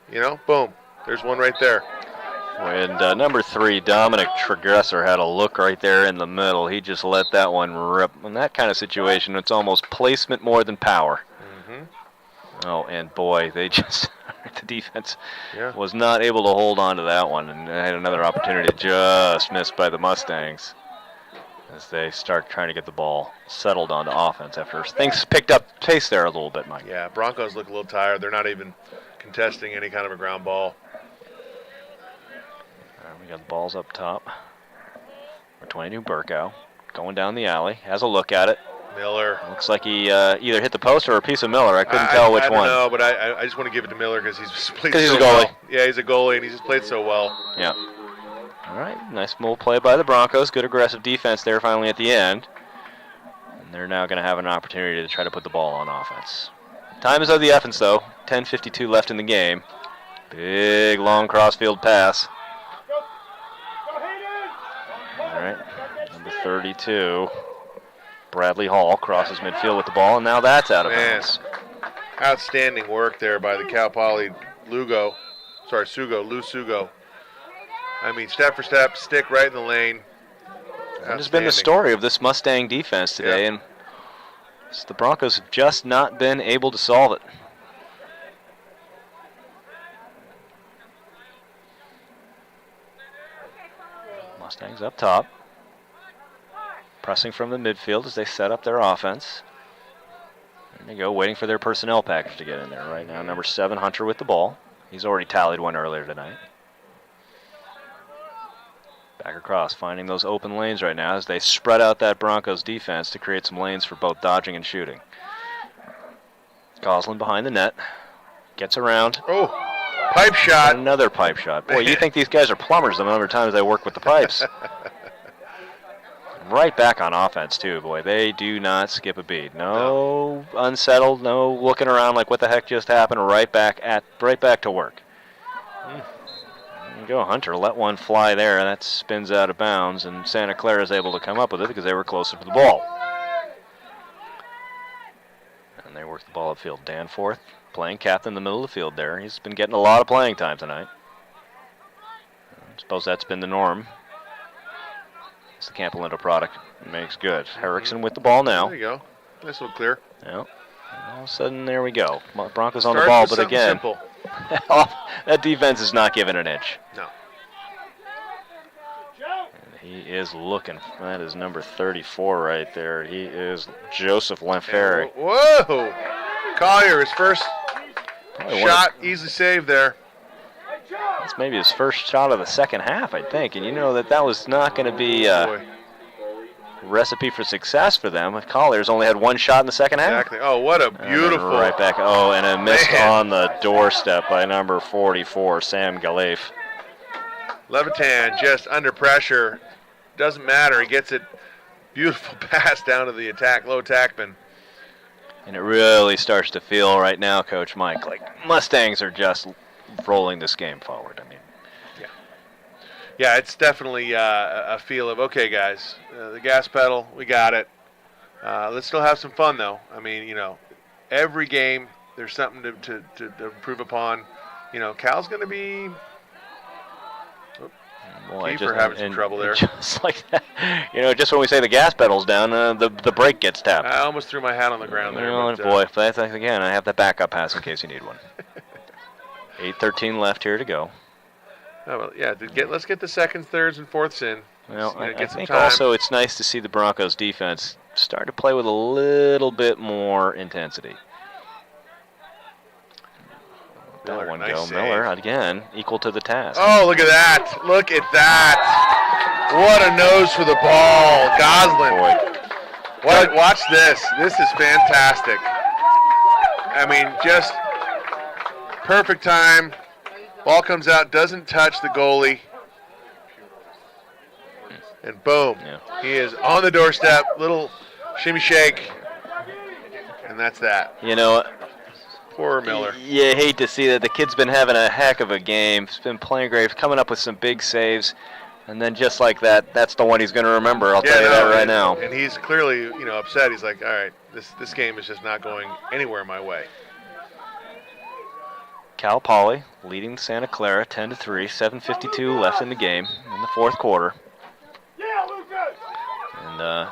Boom, there's one right there. And number 3, Dominic Tregresser, had a look right there in the middle. He just let that one rip. In that kind of situation, it's almost placement more than power. Mm-hmm. Oh, and boy, they just the defense was not able to hold on to that one, and had another opportunity just missed by the Mustangs as they start trying to get the ball settled onto offense after things picked up pace there a little bit, Mike. Yeah, Broncos look a little tired. They're not even contesting any kind of a ground ball. We got the balls up top. For 22, Burkow going down the alley, has a look at it. Miller. Looks like he either hit the post or a piece of Miller. I couldn't tell which one. I don't know, but I just want to give it to Miller because he's played so he's a goalie. well. Yeah, he's a goalie, and he's just played so well. Yeah. All right, nice move play by the Broncos. Good aggressive defense there finally at the end. And they're now going to have an opportunity to try to put the ball on offense. Time is of the essence, though. 10:52 left in the game. Big, long crossfield pass. All right, number 32, Bradley Hall, crosses midfield with the ball, and now that's out of bounds. Outstanding work there by the Cal Poly Lou Sugo. I mean, step for step, stick right in the lane. That has been the story of this Mustang defense today, and the Broncos have just not been able to solve it. Mustangs up top, pressing from the midfield as they set up their offense. There they go, waiting for their personnel package to get in there right now. Number 7, Hunter with the ball. He's already tallied one earlier tonight. Back across, finding those open lanes right now as they spread out that Broncos defense to create some lanes for both dodging and shooting. Goslin behind the net, gets around. Oh, pipe shot. Another pipe shot. Boy, you think these guys are plumbers the number of times they work with the pipes. Right back on offense, too. Boy, they do not skip a beat. No unsettled, no looking around like what the heck just happened. Right back to work. There you go, Hunter let one fly there, and that spins out of bounds, and Santa Clara is able to come up with it because they were closer to the ball. And they work the ball upfield. Danforth playing captain in the middle of the field there. He's been getting a lot of playing time tonight. I suppose that's been the norm. It's the Campolindo product. It makes good. Herrickson with the ball now. There you go. Nice little clear. Yeah. All of a sudden, there we go. Broncos on the ball, but again, that defense is not giving an inch. No. And he is looking. That is number 34 right there. He is Joseph Lamferri. Whoa! Collier, his first shot, easily saved there. That's maybe his first shot of the second half, I think. And you know that was not going to be a recipe for success for them. Collier's only had one shot in the second half. Exactly. Oh, what a beautiful. Right back. Oh, and a miss on the doorstep by number 44, Sam Galef. Levitan just under pressure. Doesn't matter. He gets it. Beautiful pass down to the low attackman. And it really starts to feel right now, Coach Mike, like Mustangs are just rolling this game forward. I mean, yeah, it's definitely a feel of, okay, guys, the gas pedal, we got it. Let's still have some fun, though. I mean, every game there's something to improve upon. Cal's going to be. Kiefer having some trouble there. Just like that, just when we say the gas pedal's down, the brake gets tapped. I almost threw my hat on the ground there. Boy, but again, I have the backup pass in case you need one. 8:13 left here to go. Oh, well, yeah, let's get the seconds, thirds, and fourths in. Well, I think also it's nice to see the Broncos defense start to play with a little bit more intensity. Miller, that one nice go. save. Miller, again, equal to the task. Oh, look at that. Look at that. What a nose for the ball. Goslin. Watch this. This is fantastic. I mean, just perfect time. Ball comes out, doesn't touch the goalie. And boom. Yeah. He is on the doorstep. Little shimmy shake. And that's that. Poor Miller. You hate to see that. The kid's been having a heck of a game. He's been playing great, coming up with some big saves. And then just like that, that's the one he's going to remember. I'll tell you that right now. And he's clearly, upset. He's like, all right, this game is just not going anywhere my way. Cal Poly leading Santa Clara 10-3, 7:52 left in the game in the fourth quarter. And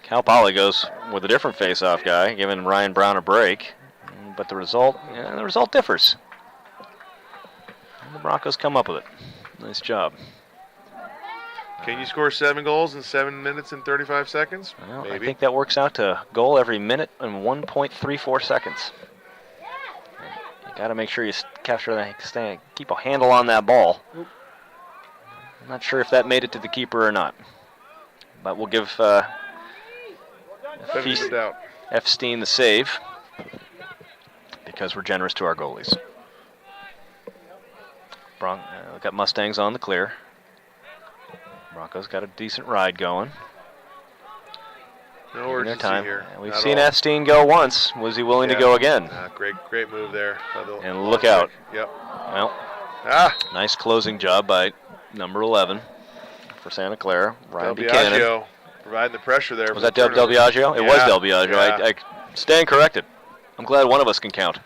Cal Poly goes with a different face-off guy, giving Ryan Brown a break. But the result differs. And the Broncos come up with it. Nice job. Can you score 7 goals in 7 minutes and 35 seconds? Well, maybe. I think that works out to a goal every minute and 1.34 seconds. You got to make sure you capture that, keep a handle on that ball. I'm not sure if that made it to the keeper or not. But we'll give Epstein the save because we're generous to our goalies. We've got Mustangs on the clear. Broncos got a decent ride going. No urgency time. here. We've seen Epstein go once. Was he willing to go again? Great move there. And look out. Yep. Well, nice closing job by number 11 for Santa Clara. Ryan Buchanan. Providing the pressure there. Was that Del Biagio? It was Del Biagio. Yeah. I stand corrected. I'm glad one of us can count.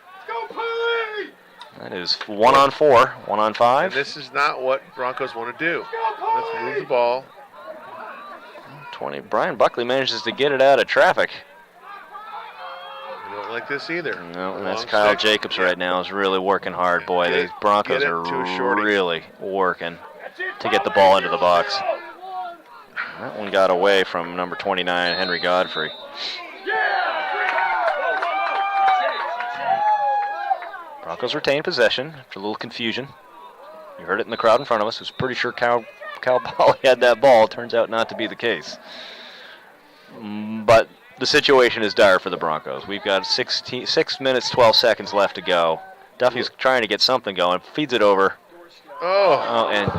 That is 1 on 4, 1 on 5. And this is not what Broncos want to do. Let's move the ball. 20. Brian Buckley manages to get it out of traffic. You don't like this either. No, and that's Kyle Jacobs right now is really working hard. Boy, these Broncos are really working to get the ball into the box. That one got away from number 29, Henry Godfrey. Broncos retain possession after a little confusion. You heard it in the crowd in front of us. Was pretty sure Cal Poly had that ball. Turns out not to be the case. But the situation is dire for the Broncos. We've got 6 minutes, 12 seconds left to go. Duffy's trying to get something going. Feeds it over. Oh, and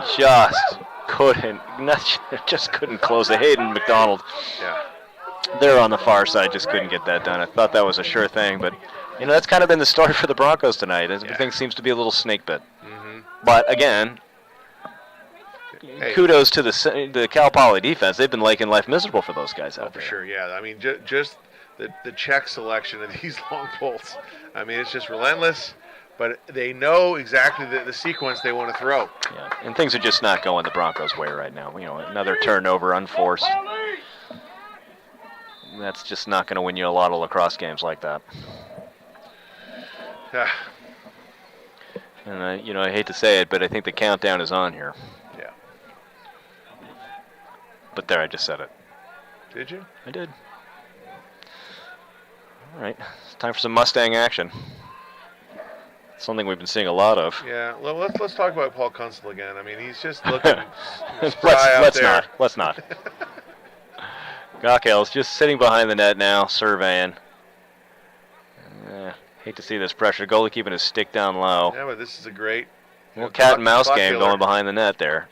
just couldn't close it. Hayden McDonald. Yeah. They're on the far side, just couldn't get that done. I thought that was a sure thing, but that's kind of been the story for the Broncos tonight. Everything seems to be a little snake bit. Mm-hmm. But again, kudos to the Cal Poly defense. They've been making life miserable for those guys out there. For sure, yeah. I mean, just the check selection of these long bolts. I mean, it's just relentless. But they know exactly the sequence they want to throw. Yeah, and things are just not going the Broncos' way right now. Another turnover, unforced. That's just not going to win you a lot of lacrosse games like that. Yeah. And I hate to say it, but I think the countdown is on here. Yeah. But there, I just said it. Did you? I did. All right, it's time for some Mustang action. Something we've been seeing a lot of. Yeah, well, let's talk about Paul Kunstler again. I mean, he's just looking spry out there. Let's not. Gockel's just sitting behind the net now, surveying. Hate to see this pressure. Goalie keeping his stick down low. Yeah, but this is a great little cat and mouse game going behind the net there.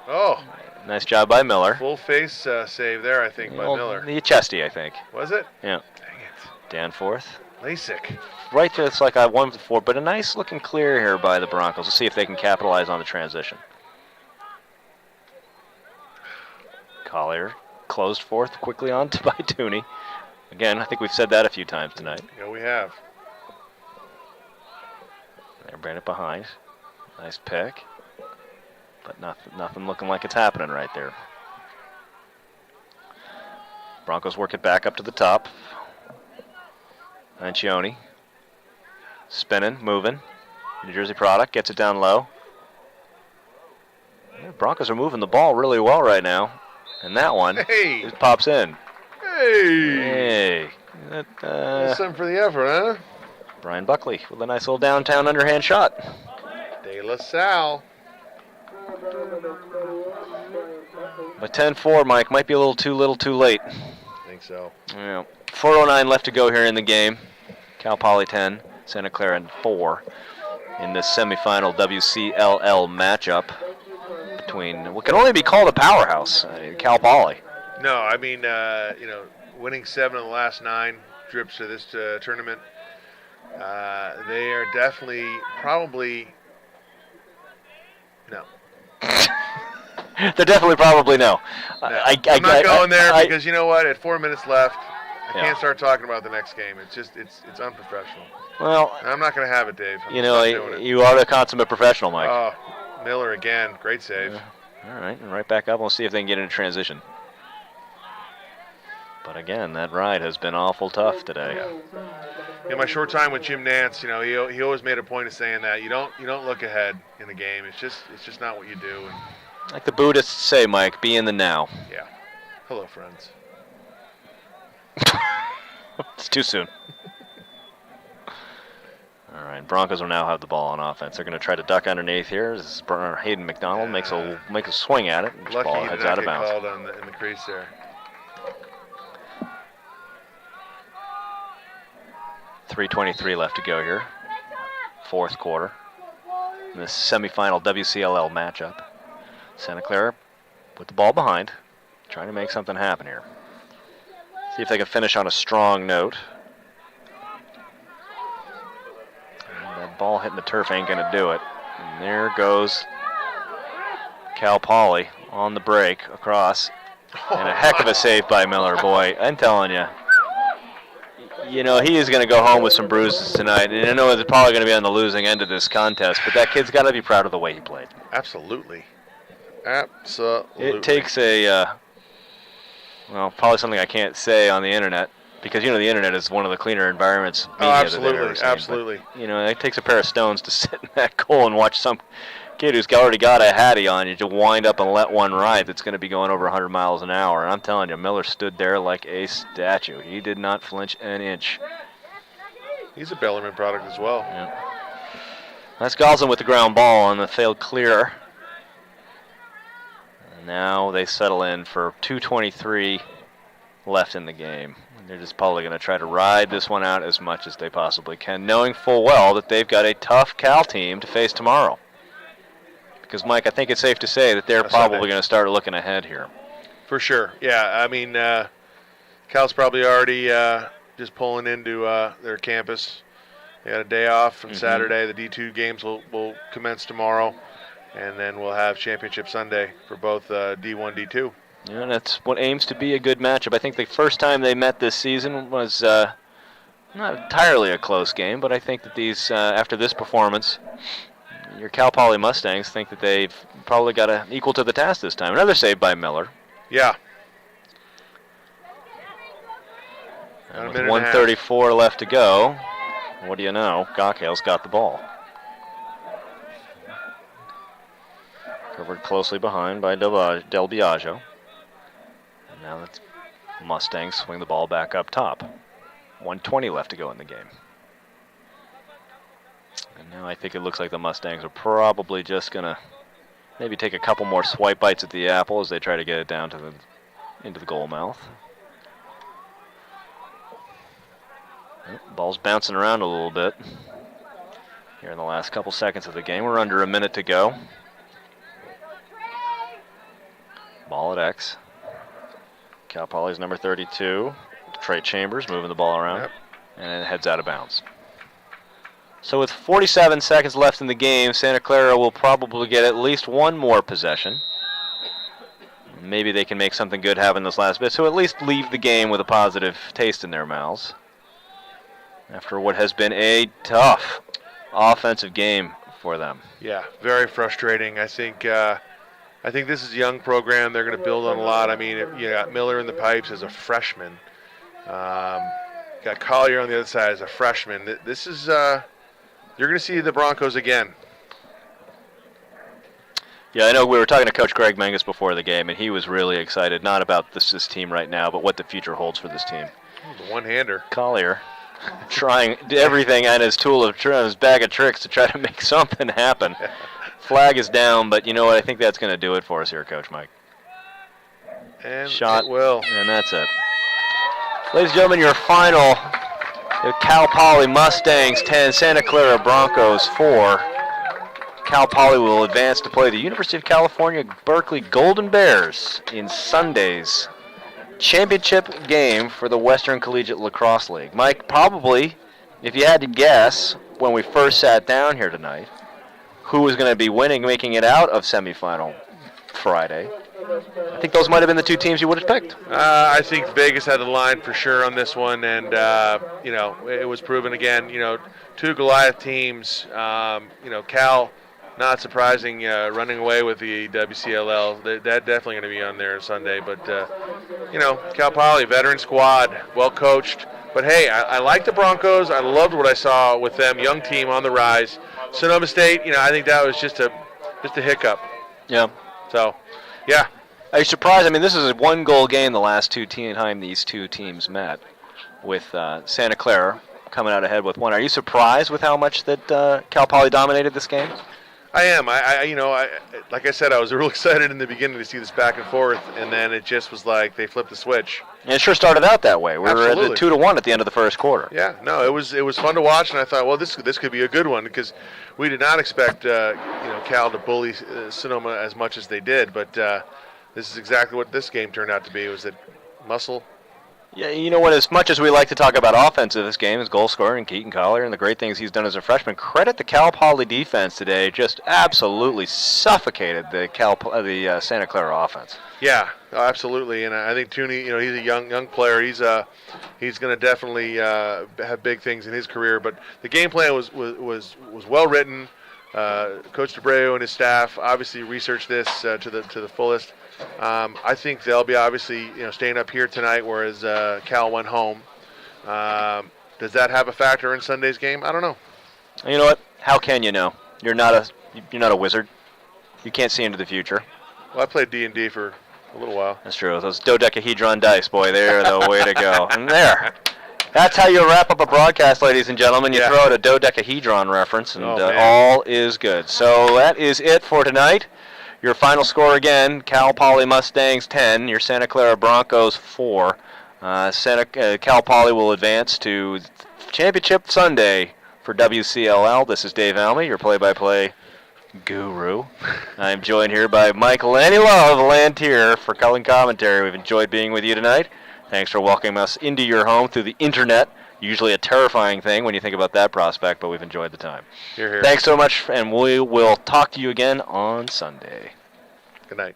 Oh. Nice job by Miller. Full face save there, I think, by Miller. The chesty, I think. Was it? Yeah. Dang it. Danforth. Lasik. Right there, it's like I won before, but a nice looking clear here by the Broncos. Let's see if they can capitalize on the transition. Collier closed forth quickly on by Tooney. Again, I think we've said that a few times tonight. Yeah, we have. They're bringing it behind. Nice pick. But nothing looking like it's happening right there. Broncos work it back up to the top. Mancioni. Spinning, moving. New Jersey product, gets it down low. Yeah, Broncos are moving the ball really well right now. And that one just pops in. Hey! That's something for the effort, huh? Brian Buckley with a nice little downtown underhand shot. De La Salle. But 10-4, Mike, might be a little too late. I think so. Yeah. 4:09 left to go here in the game. Cal Poly 10, Santa Clara 4 in this semifinal WCLL matchup between what can only be called a powerhouse, Cal Poly. No, I mean, winning 7 of the last 9 trips to this tournament. They are definitely, probably, no. They're definitely probably no. I'm not going there because you know what? At 4 minutes left, I can't start talking about the next game. It's just it's unprofessional. Well, and I'm not going to have it, Dave. You are the consummate professional, Mike. Oh, Miller again. Great save. All right, and right back up. We'll see if they can get into transition. But again, that ride has been awful tough today. In my short time with Jim Nance, he always made a point of saying that you don't look ahead in the game. It's just not what you do. And like the Buddhists say, Mike, be in the now. Yeah. Hello, friends. It's too soon. All right, Broncos will now have the ball on offense. They're going to try to duck underneath here. This is Hayden McDonald makes a swing at it. Lucky ball heads out of bounds. Called in the crease there. .323 left to go here. Fourth quarter. In this semifinal WCLL matchup. Santa Clara with the ball behind, trying to make something happen here. See if they can finish on a strong note. And that ball hitting the turf ain't going to do it. And there goes Cal Poly on the break across. And a heck of a save by Miller, boy. I'm telling you. He is going to go home with some bruises tonight. And I know it's probably going to be on the losing end of this contest, but that kid's got to be proud of the way he played. Absolutely. It takes probably something I can't say on the internet, because the internet is one of the cleaner environments. Absolutely. But, it takes a pair of stones to sit in that goal and watch some kid who's already got a hattie on you to wind up and let one ride that's going to be going over 100 miles an hour. And I'm telling you, Miller stood there like a statue. He did not flinch an inch. He's a Bellarmine product as well. Yeah. That's Goslin with the ground ball on the failed clear. And now they settle in for 2:23 left in the game. They're just probably going to try to ride this one out as much as they possibly can, knowing full well that they've got a tough Cal team to face tomorrow. Because, Mike, I think it's safe to say that they're probably going to start looking ahead here. For sure. Yeah, I mean, Cal's probably already just pulling into their campus. They got a day off on Saturday. The D2 games will commence tomorrow. And then we'll have Championship Sunday for both D1, D2. Yeah, that's what aims to be a good matchup. I think the first time they met this season was not entirely a close game, but I think that these, after this performance, your Cal Poly Mustangs think that they've probably got to equal to the task this time. Another save by Miller. Yeah. And with 1:34 left to go, what do you know? Gockhale's got the ball. Covered closely behind by Del Biagio. And now the Mustangs swing the ball back up top. 1:20 left to go in the game. And now I think it looks like the Mustangs are probably just going to maybe take a couple more swipe bites at the apple as they try to get it down to into the goal mouth. Ball's bouncing around a little bit here in the last couple seconds of the game. We're under a minute to go. Ball at X. Cal Poly's number 32. Trey Chambers moving the ball around. And it heads out of bounds. So with 47 seconds left in the game, Santa Clara will probably get at least one more possession. Maybe they can make something good happen this last bit, so at least leave the game with a positive taste in their mouths. After what has been a tough offensive game for them. Yeah, very frustrating. I think this is a young program. They're going to build on a lot. I mean, you got Miller in the pipes as a freshman. Got Collier on the other side as a freshman. This is you're going to see the Broncos again. Yeah, I know we were talking to Coach Greg Menges before the game, and he was really excited, not about this team right now, but what the future holds for this team. The one-hander. Collier trying everything on his his bag of tricks to try to make something happen. Flag is down, but you know what? I think that's going to do it for us here, Coach Mike. And shot, it will. And that's it. Ladies and gentlemen, your final, the Cal Poly Mustangs 10, Santa Clara Broncos 4. Cal Poly will advance to play the University of California Berkeley Golden Bears in Sunday's championship game for the Western Collegiate Lacrosse League. Mike, probably, if you had to guess when we first sat down here tonight, who was going to be winning, making it out of semifinal Friday. I think those might have been the two teams you would have picked. I think Vegas had the line for sure on this one, and it was proven again. Two Goliath teams. Cal, not surprising, running away with the WCLL. That definitely going to be on there Sunday. But Cal Poly, veteran squad, well coached. But hey, I like the Broncos. I loved what I saw with them, young team on the rise. Sonoma State, I think that was just a hiccup. Yeah. So, yeah. Are you surprised? I mean, this is a one-goal game the last time these two teams met, with Santa Clara coming out ahead with one. Are you surprised with how much that Cal Poly dominated this game? I am. Like I said, I was real excited in the beginning to see this back and forth, and then it just was like they flipped the switch. And it sure started out that way. We were at 2-1 at the end of the first quarter. Yeah, no, it was fun to watch, and I thought, well, this could be a good one, because we did not expect Cal to bully Sonoma as much as they did, but this is exactly what this game turned out to be. Was that muscle? Yeah, you know what? As much as we like to talk about offense of this game, is goal scoring and Keaton Collier and the great things he's done as a freshman. Credit the Cal Poly defense today; just absolutely suffocated the Santa Clara offense. Yeah, absolutely. And I think Tooney, he's a young player. He's going to definitely have big things in his career. But the game plan was well written. Coach DeBreo and his staff obviously researched this to the fullest. I think they'll be obviously staying up here tonight, whereas Cal went home. Does that have a factor in Sunday's game? I don't know. You know what? How can you know? You're not a wizard. You can't see into the future. Well, I played D&D for a little while. That's true. Those dodecahedron dice, boy, they're the way to go. And there. That's how you wrap up a broadcast, ladies and gentlemen. You throw out a dodecahedron reference, and all is good. So that is it for tonight. Your final score again, Cal Poly Mustangs 10, your Santa Clara Broncos 4. Cal Poly will advance to Championship Sunday for WCLL. This is Dave Almy, your play-by-play guru. I'm joined here by Mike Love Lantier for Cullen Commentary. We've enjoyed being with you tonight. Thanks for welcoming us into your home through the internet. Usually a terrifying thing when you think about that prospect, but we've enjoyed the time. Hear, hear. Thanks so much, and we will talk to you again on Sunday. Good night.